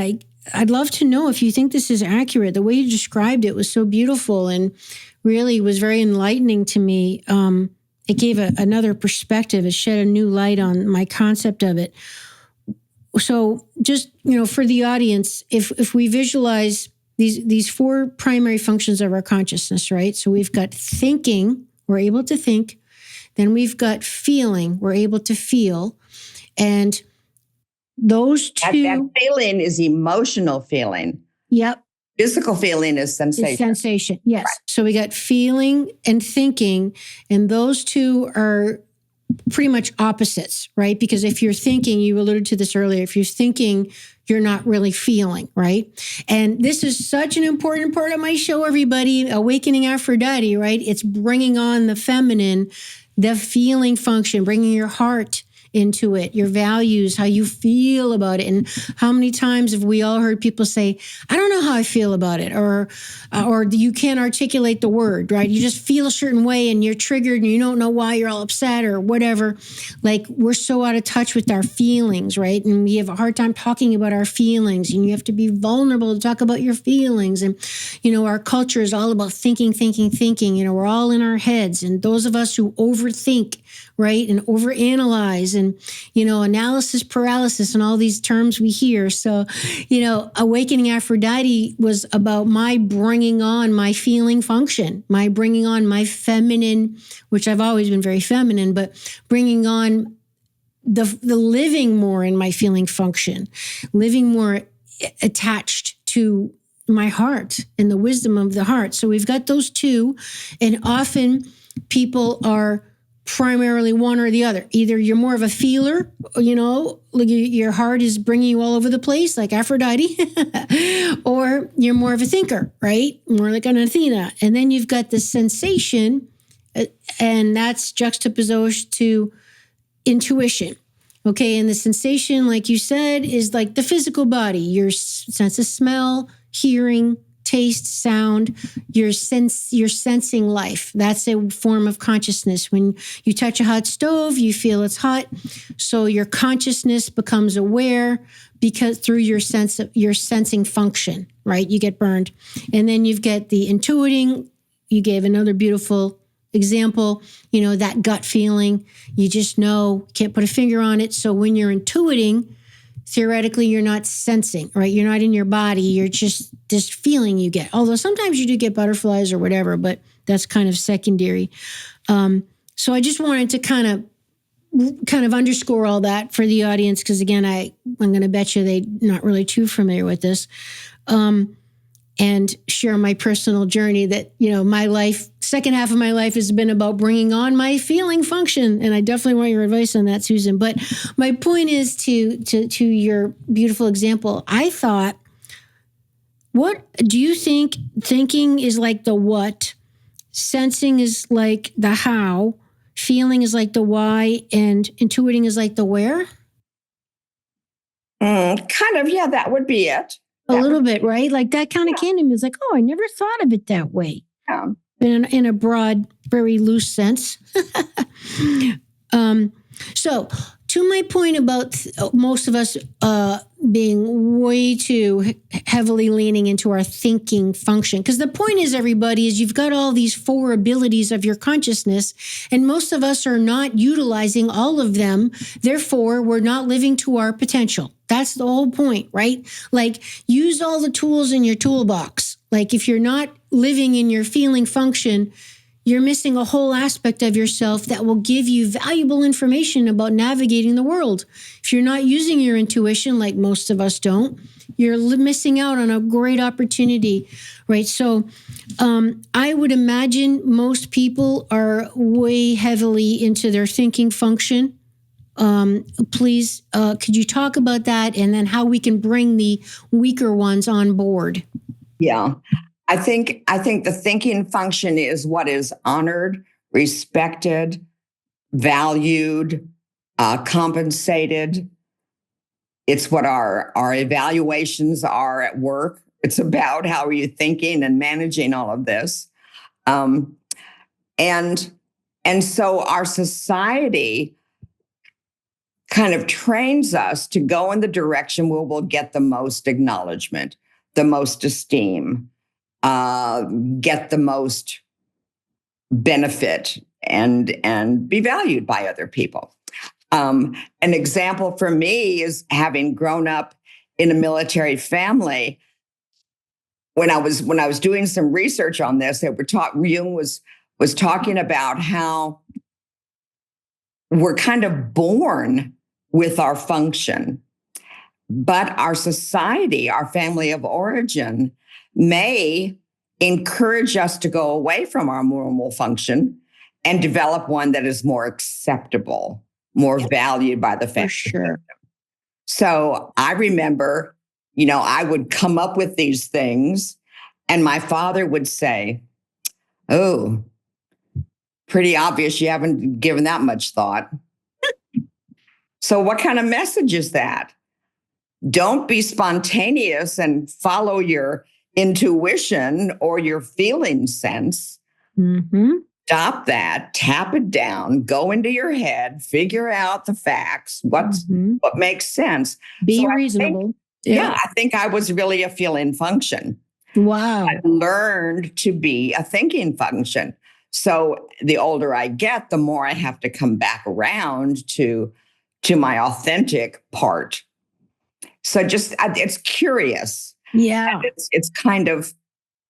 I'd love to know if you think this is accurate. The way you described it was so beautiful and really was very enlightening to me. It gave another perspective. It shed a new light on my concept of it. So just, for the audience, if we visualize these 4 primary functions of our consciousness, right? So we've got thinking, we're able to think. Then we've got feeling, we're able to feel. And those two... That feeling is emotional feeling. Yep. Physical feeling is Is sensation. sensation. Yes. Right. So we got feeling and thinking, and those two are pretty much opposites, right? Because if you're thinking, you alluded to this earlier, if you're thinking, you're not really feeling, right? And this is such an important part of my show, everybody. Awakening Aphrodite, right? It's bringing on the feminine, the feeling function, bringing your heart into it, your values, how you feel about it. And how many times have we all heard people say, I don't know how I feel about it, or you can't articulate the word, right? You just feel a certain way and you're triggered and you don't know why you're all upset or whatever. Like, we're so out of touch with our feelings, right? And we have a hard time talking about our feelings, and you have to be vulnerable to talk about your feelings. And, our culture is all about thinking. We're all in our heads. And those of us who overthink, right, and overanalyze, and, analysis paralysis, and all these terms we hear. So, Awakening Aphrodite was about my bringing on my feeling function, my bringing on my feminine, which I've always been very feminine, but bringing on the living more in my feeling function, living more attached to my heart and the wisdom of the heart. So we've got those two, and often people are primarily one or the other. Either you're more of a feeler, like your heart is bringing you all over the place, like Aphrodite, or you're more of a thinker, right? More like an Athena. And then you've got the sensation, and that's juxtaposed to intuition. Okay. And the sensation, like you said, is like the physical body, your sense of smell, hearing, taste, sound, you're sensing life. That's a form of consciousness. When you touch a hot stove, you feel it's hot. So your consciousness becomes aware because through your sensing function, right? You get burned. And then you've got the intuiting. You gave another beautiful example, that gut feeling. You just know, can't put a finger on it. So when you're intuiting, theoretically, you're not sensing, right? You're not in your body. You're just this feeling you get. Although sometimes you do get butterflies or whatever, but that's kind of secondary. So I just wanted to kind of underscore all that for the audience, because again, I'm going to bet you they're not really too familiar with this. And share my personal journey that, my life, second half of my life has been about bringing on my feeling function. And I definitely want your advice on that, Susan. But my point is to your beautiful example. I thought, what do you think thinking is like the what, sensing is like the how, feeling is like the why, and intuiting is like the where? Kind of, yeah, that would be it. A little bit, right? Like that kind of came to me. It's like, oh, I never thought of it that way. Yeah. In a broad, very loose sense. So to my point about most of us being way too heavily leaning into our thinking function. Because the point is, everybody, is you've got all these four abilities of your consciousness, and most of us are not utilizing all of them. Therefore, we're not living to our potential. That's the whole point, right? Like, use all the tools in your toolbox. Like, if you're not living in your feeling function, you're missing a whole aspect of yourself that will give you valuable information about navigating the world. If you're not using your intuition, like most of us don't, you're missing out on a great opportunity, right? So I would imagine most people are way heavily into their thinking function. Please, could you talk about that, and then how we can bring the weaker ones on board? Yeah. I think the thinking function is what is honored, respected, valued, compensated. It's what our evaluations are at work. It's about how are you thinking and managing all of this. And so our society kind of trains us to go in the direction where we'll get the most acknowledgement, the most esteem, get the most benefit, and be valued by other people. An example for me is having grown up in a military family. When I was doing some research on this, Jung was talking about how we're kind of born with our function, but our society, our family of origin, may encourage us to go away from our normal function and develop one that is more acceptable, more valued by the family. For sure. So I remember, you know, I would come up with these things and my father would say, "Oh, pretty obvious you haven't given that much thought." So what kind of message is that? Don't be spontaneous and follow your intuition or your feeling sense. Mm-hmm. Stop that, tap it down, go into your head, figure out the facts, what makes sense. Be So reasonable. I think I was really a feeling function. Wow. I learned to be a thinking function. So the older I get, the more I have to come back around to my authentic part. So just, it's curious. Yeah. And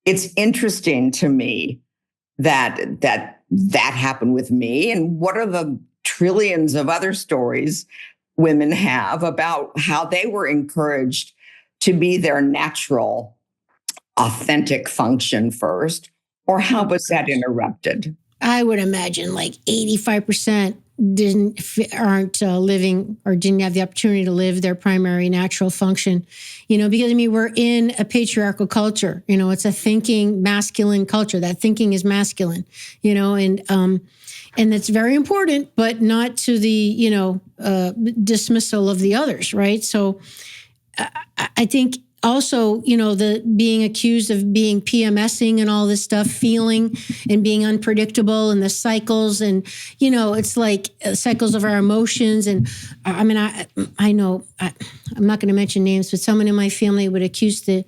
it's interesting to me that happened with me. And what are the trillions of other stories women have about how they were encouraged to be their natural, authentic function first, or how was that interrupted? I would imagine like 85% aren't living or didn't have the opportunity to live their primary natural function, because we're in a patriarchal culture. It's a thinking masculine culture. That thinking is masculine, and that's very important, but not to the, dismissal of the others. Right. So I think also, the being accused of being PMSing and all this stuff, feeling and being unpredictable and the cycles and, it's like cycles of our emotions. And I know, I'm not going to mention names, but someone in my family would accuse the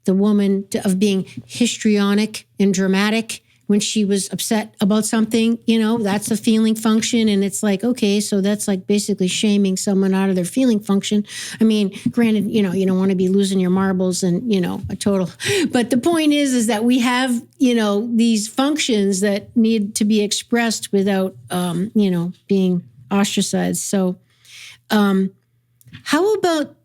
woman of being histrionic and dramatic when she was upset about something. That's a feeling function. And it's like, okay, so that's like basically shaming someone out of their feeling function. Granted, you don't want to be losing your marbles and, a total. But the point is that we have, these functions that need to be expressed without, being ostracized. So how about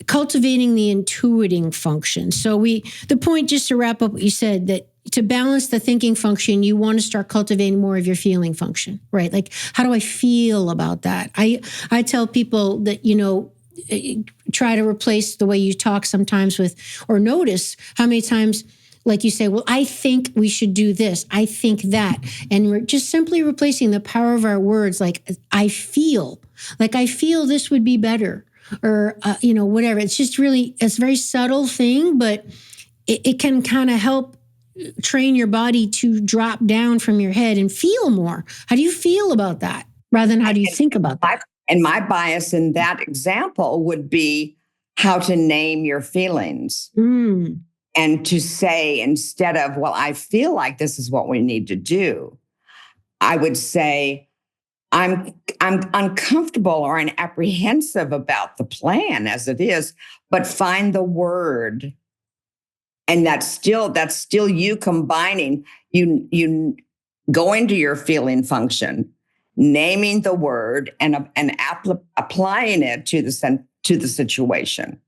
cultivating the intuiting function? So the point, just to wrap up what you said, that to balance the thinking function, you want to start cultivating more of your feeling function, right? Like, how do I feel about that? I tell people that, try to replace the way you talk sometimes with, or notice how many times, like you say, well, I think we should do this. I think that. And we're just simply replacing the power of our words. Like, I feel this would be better, or, whatever. It's just really, it's a very subtle thing, but it can kind of help train your body to drop down from your head and feel more. How do you feel about that rather than how do you think about that? And my bias in that example would be how to name your feelings and to say, instead of, well, I feel like this is what we need to do, I would say, I'm uncomfortable or I'm apprehensive about the plan as it is, but find the word. And that's still you combining, you going to your feeling function, naming the word and applying it to the situation.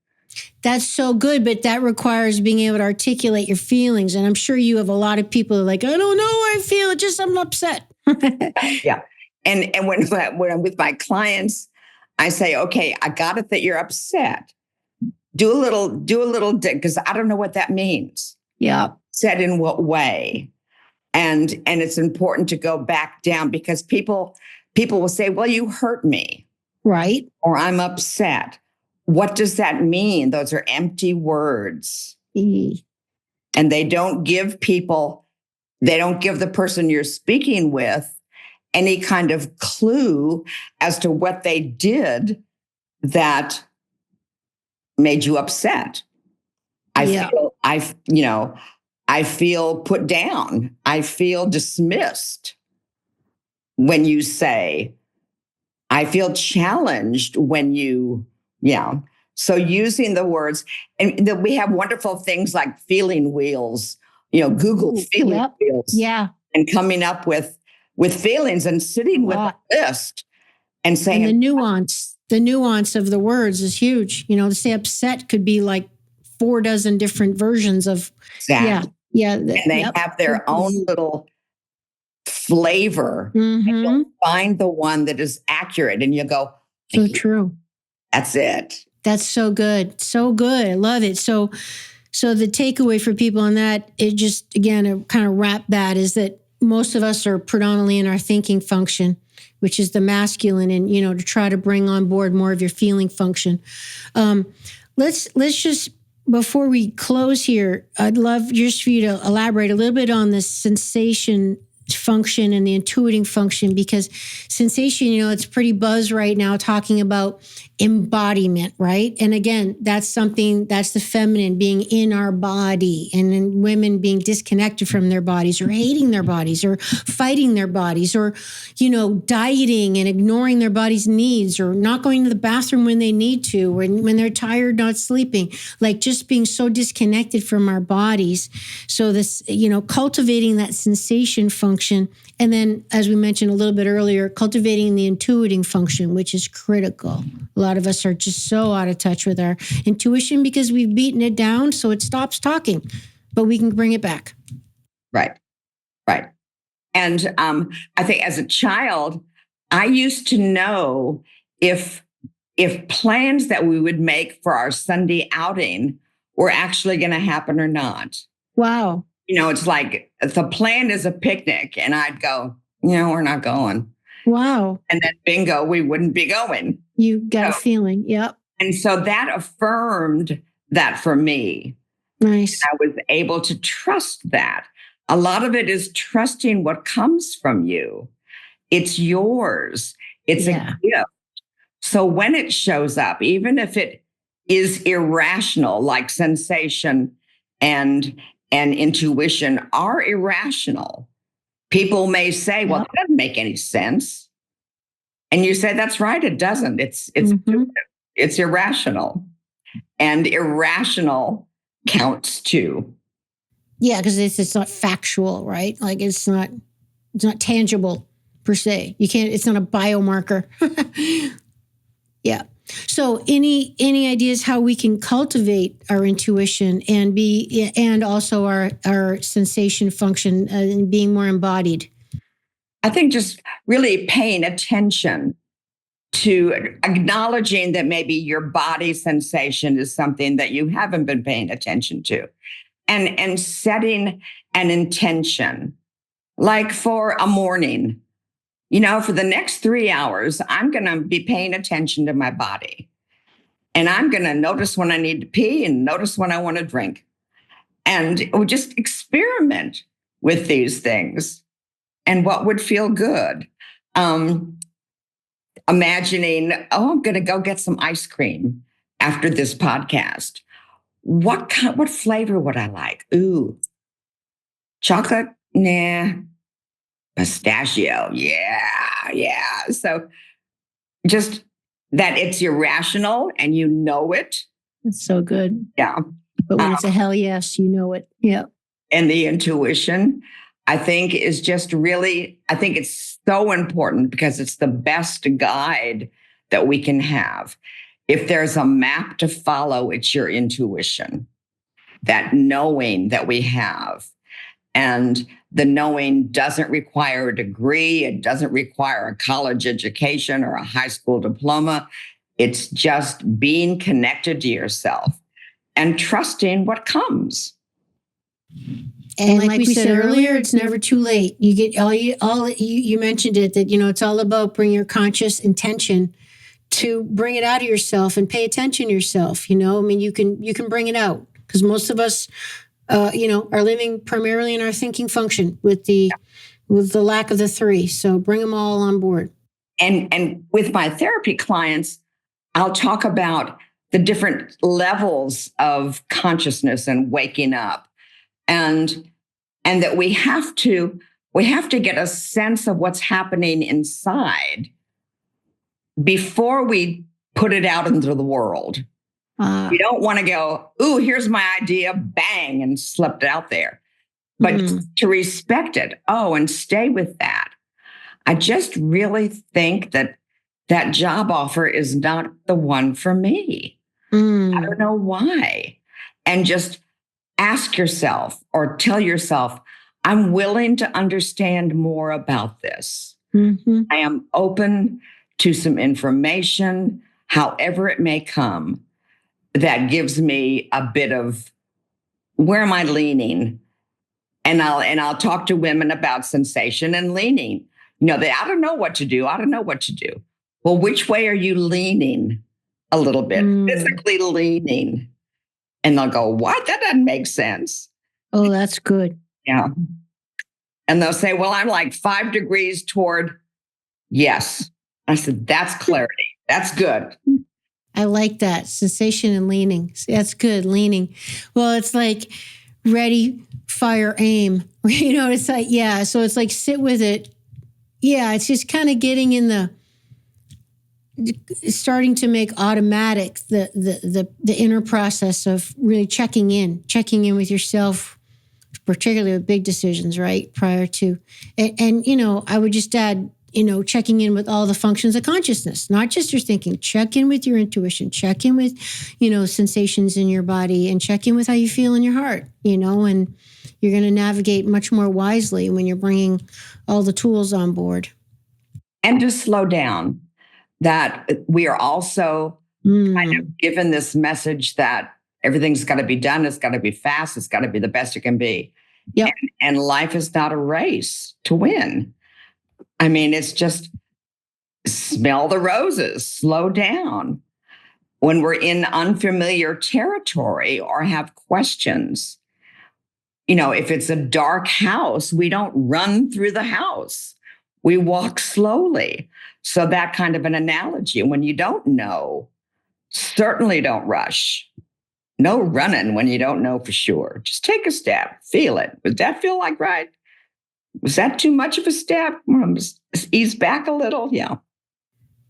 That's so good, but that requires being able to articulate your feelings. And I'm sure you have a lot of people who are like, I don't know how I feel, just I'm upset. Yeah. And when I'm with my clients, I say, okay, I got it that you're upset. Do a little because I don't know what that means. Yeah. Said in what way? And it's important to go back down, because people will say, well, you hurt me. Right. Or I'm upset. What does that mean? Those are empty words. And they don't give the person you're speaking with any kind of clue as to what they did that made you upset. I feel put down. I feel dismissed when you say, I feel challenged when you, So using the words, and we have wonderful things like feeling wheels, Google feeling wheels. Yeah. And coming up with feelings and sitting with a list and saying, and the nuance of the words is huge. To say upset could be like 4 dozen different versions of, Exactly. yeah. And they have their own little flavor. And you'll find the one that is accurate, and you go, so true. That's it. That's so good. So good. I love it. So the takeaway for people on that, it just, again, to kind of wrap that, is that most of us are predominantly in our thinking function, which is the masculine, and, to try to bring on board more of your feeling function. Let's just, before we close here, I'd love just for you to elaborate a little bit on the sensation function and the intuiting function, because sensation, it's pretty buzz right now talking about embodiment, right? And again, that's the feminine being in our body, and then women being disconnected from their bodies, or hating their bodies, or fighting their bodies, or, dieting and ignoring their body's needs, or not going to the bathroom when they need to, or when they're tired, not sleeping, like just being so disconnected from our bodies. So this, cultivating that sensation function. And then, as we mentioned a little bit earlier, cultivating the intuiting function, which is critical. A lot of us are just so out of touch with our intuition because we've beaten it down so it stops talking, but we can bring it back. Right. And I think as a child, I used to know if plans that we would make for our Sunday outing were actually going to happen or not. Wow. It's like the plan is a picnic, and I'd go, we're not going. Wow. And then bingo, we wouldn't be going. You got a feeling. Yep. And so that affirmed that for me. Nice. I was able to trust that. A lot of it is trusting what comes from you. It's yours. It's a gift. So when it shows up, even if it is irrational, like sensation and intuition are irrational, people may say, well, that doesn't make any sense. And you say, that's right, it doesn't. It's irrational. And irrational counts too. Yeah, because it's not factual, right? Like it's not tangible per se. You can't, it's not a biomarker. Yeah. So any ideas how we can cultivate our intuition and also our sensation function and being more embodied? I think just really paying attention to acknowledging that maybe your body sensation is something that you haven't been paying attention to, and setting an intention, like for a morning. For the next 3 hours, I'm going to be paying attention to my body. And I'm going to notice when I need to pee and notice when I want to drink. And just experiment with these things and what would feel good. Imagining, I'm going to go get some ice cream after this podcast. What flavor would I like? Ooh, chocolate? Nah. Pistachio. Yeah. So just that it's irrational and it. It's so good. Yeah. But when it's a hell yes, it. Yeah. And the intuition, I think, is just really, I think it's so important because it's the best guide that we can have. If there's a map to follow, it's your intuition, that knowing that we have. And the knowing doesn't require a degree. It doesn't require a college education or a high school diploma. It's just being connected to yourself and trusting what comes. And like we said earlier, it's never too late. You get you mentioned it, that, it's all about bringing your conscious intention to bring it out of yourself and pay attention to yourself. You can bring it out, because most of us, are living primarily in our thinking function with the lack of the 3. So bring them all on board. And with my therapy clients, I'll talk about the different levels of consciousness and waking up, and that we have to get a sense of what's happening inside before we put it out into the world. You don't want to go, ooh, here's my idea, bang, and slipped out there. But to respect it, and stay with that. I just really think that job offer is not the one for me. I don't know why. and just ask yourself or tell yourself, I'm willing to understand more about this. Mm-hmm. I am open to some information, however it may come, that gives me a bit of where am I leaning? And I'll talk to women about sensation and leaning. I don't know what to do. I don't know what to do. Well, which way are you leaning? A little bit, physically leaning. And they'll go, what? That doesn't make sense. Oh, that's good. Yeah. And they'll say, well, I'm like 5 degrees toward yes. I said, that's clarity. That's good. I like that. Sensation and leaning. That's good. Leaning. Well, it's like ready, fire, aim. It's like, yeah. So it's like sit with it. Yeah. It's just kind of getting in starting to make automatic the inner process of really checking in with yourself, particularly with big decisions, right? Prior to, and I would just add, checking in with all the functions of consciousness, not just your thinking. Check in with your intuition, check in with, sensations in your body, and check in with how you feel in your heart, and you're going to navigate much more wisely when you're bringing all the tools on board. And to slow down, that we are also kind of given this message that everything's got to be done. It's got to be fast. It's got to be the best it can be. Yep. And life is not a race to win. I mean, it's just smell the roses, slow down. When we're in unfamiliar territory or have questions, if it's a dark house, we don't run through the house. We walk slowly. So that kind of an analogy, when you don't know, certainly don't rush. No running when you don't know for sure. Just take a step, feel it. Does that feel like right? Was that too much of a step? Just ease back a little. Yeah.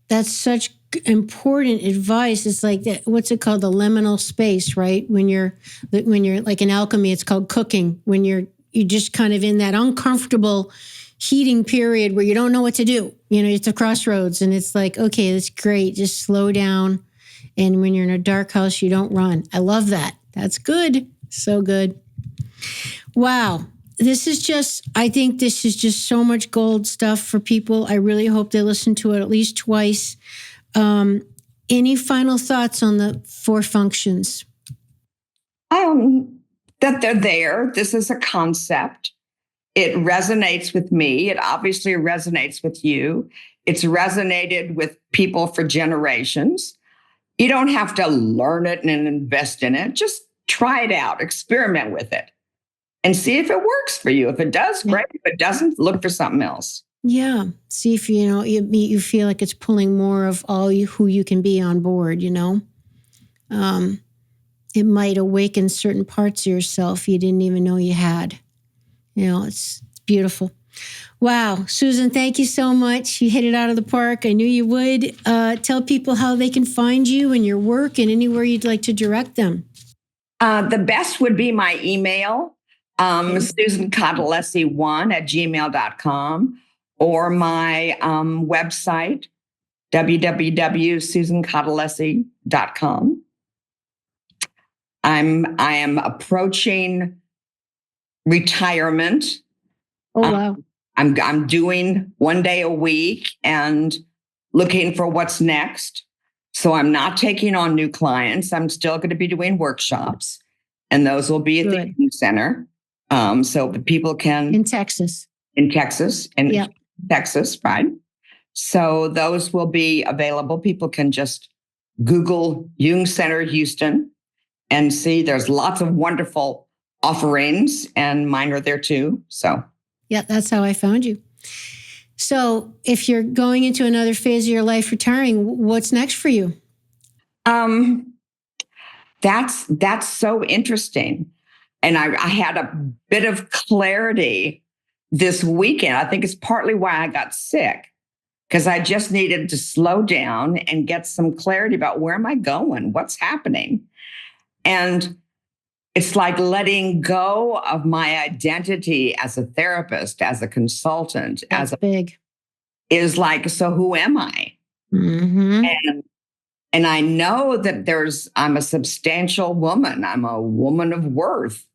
That's such important advice. It's like that. What's it called? The liminal space, right? When you're like in alchemy, it's called cooking. When you're just kind of in that uncomfortable heating period where you don't know what to do. It's a crossroads, and it's like, okay, that's great. Just slow down. And when you're in a dark house, you don't run. I love that. That's good. So good. Wow. I think this is just so much gold stuff for people. I really hope they listen to it at least twice. Any final thoughts on the 4 functions? That they're there. This is a concept. It resonates with me. It obviously resonates with you. It's resonated with people for generations. You don't have to learn it and invest in it. Just try it out, experiment with it, and see if it works for you. If it does, great. If it doesn't, look for something else. Yeah. See if, you feel like it's pulling more of who you can be on board, It might awaken certain parts of yourself you didn't even know you had. It's beautiful. Wow. Susan, thank you so much. You hit it out of the park. I knew you would. Tell people how they can find you and your work and anywhere you'd like to direct them. The best would be my email, susancotalesi1@gmail.com, or my website, www.susancotalesi.com. I am approaching retirement. Oh, wow. I'm doing 1 day a week and looking for what's next. So I'm not taking on new clients. I'm still going to be doing workshops, and those will be at the Jung Center. So people can in Texas, right? So those will be available. People can just Google Jung Center Houston and see there's lots of wonderful offerings, and mine are there too. So yeah, that's how I found you. So if you're going into another phase of your life, retiring, what's next for you? That's so interesting. And I had a bit of clarity this weekend. I think it's partly why I got sick, because I just needed to slow down and get some clarity about where am I going? What's happening? And it's like letting go of my identity as a therapist, as a consultant, That's big. Is like, so who am I? Mm-hmm. And And I know that I'm a substantial woman. I'm a woman of worth.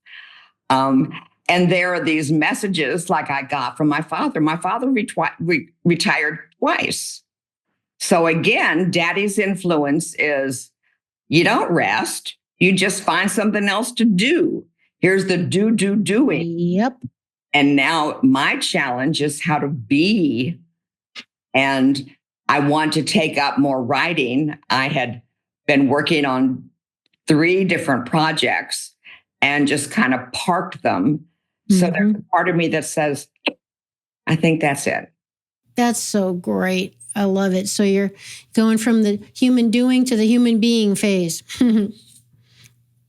And there are these messages like I got from my father. My father retired twice. So again, daddy's influence is you don't rest. You just find something else to do. Here's the doing. Yep. And now my challenge is how to be. And I want to take up more writing. I had been working on 3 different projects and just kind of parked them. So there's a part of me that says, I think that's it. That's so great. I love it. So you're going from the human doing to the human being phase.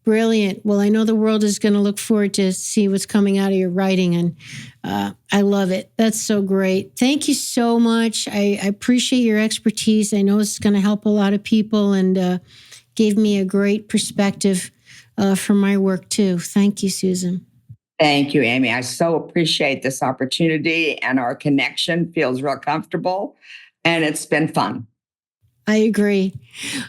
Brilliant. Well, I know the world is going to look forward to see what's coming out of your writing, and I love it. That's so great. Thank you so much. I appreciate your expertise. I know it's going to help a lot of people, and gave me a great perspective for my work too. Thank you, Susan. Thank you, Amy. I so appreciate this opportunity, and our connection feels real comfortable, and it's been fun. I agree.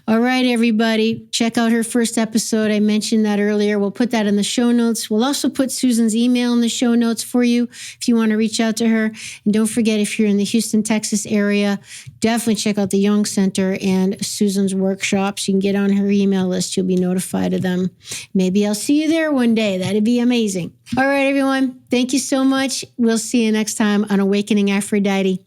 All right, everybody. Check out her first episode. I mentioned that earlier. We'll put that in the show notes. We'll also put Susan's email in the show notes for you if you want to reach out to her. And don't forget, if you're in the Houston, Texas area, definitely check out the Jung Center and Susan's workshops. You can get on her email list. You'll be notified of them. Maybe I'll see you there one day. That'd be amazing. All right, everyone. Thank you so much. We'll see you next time on Awakening Aphrodite.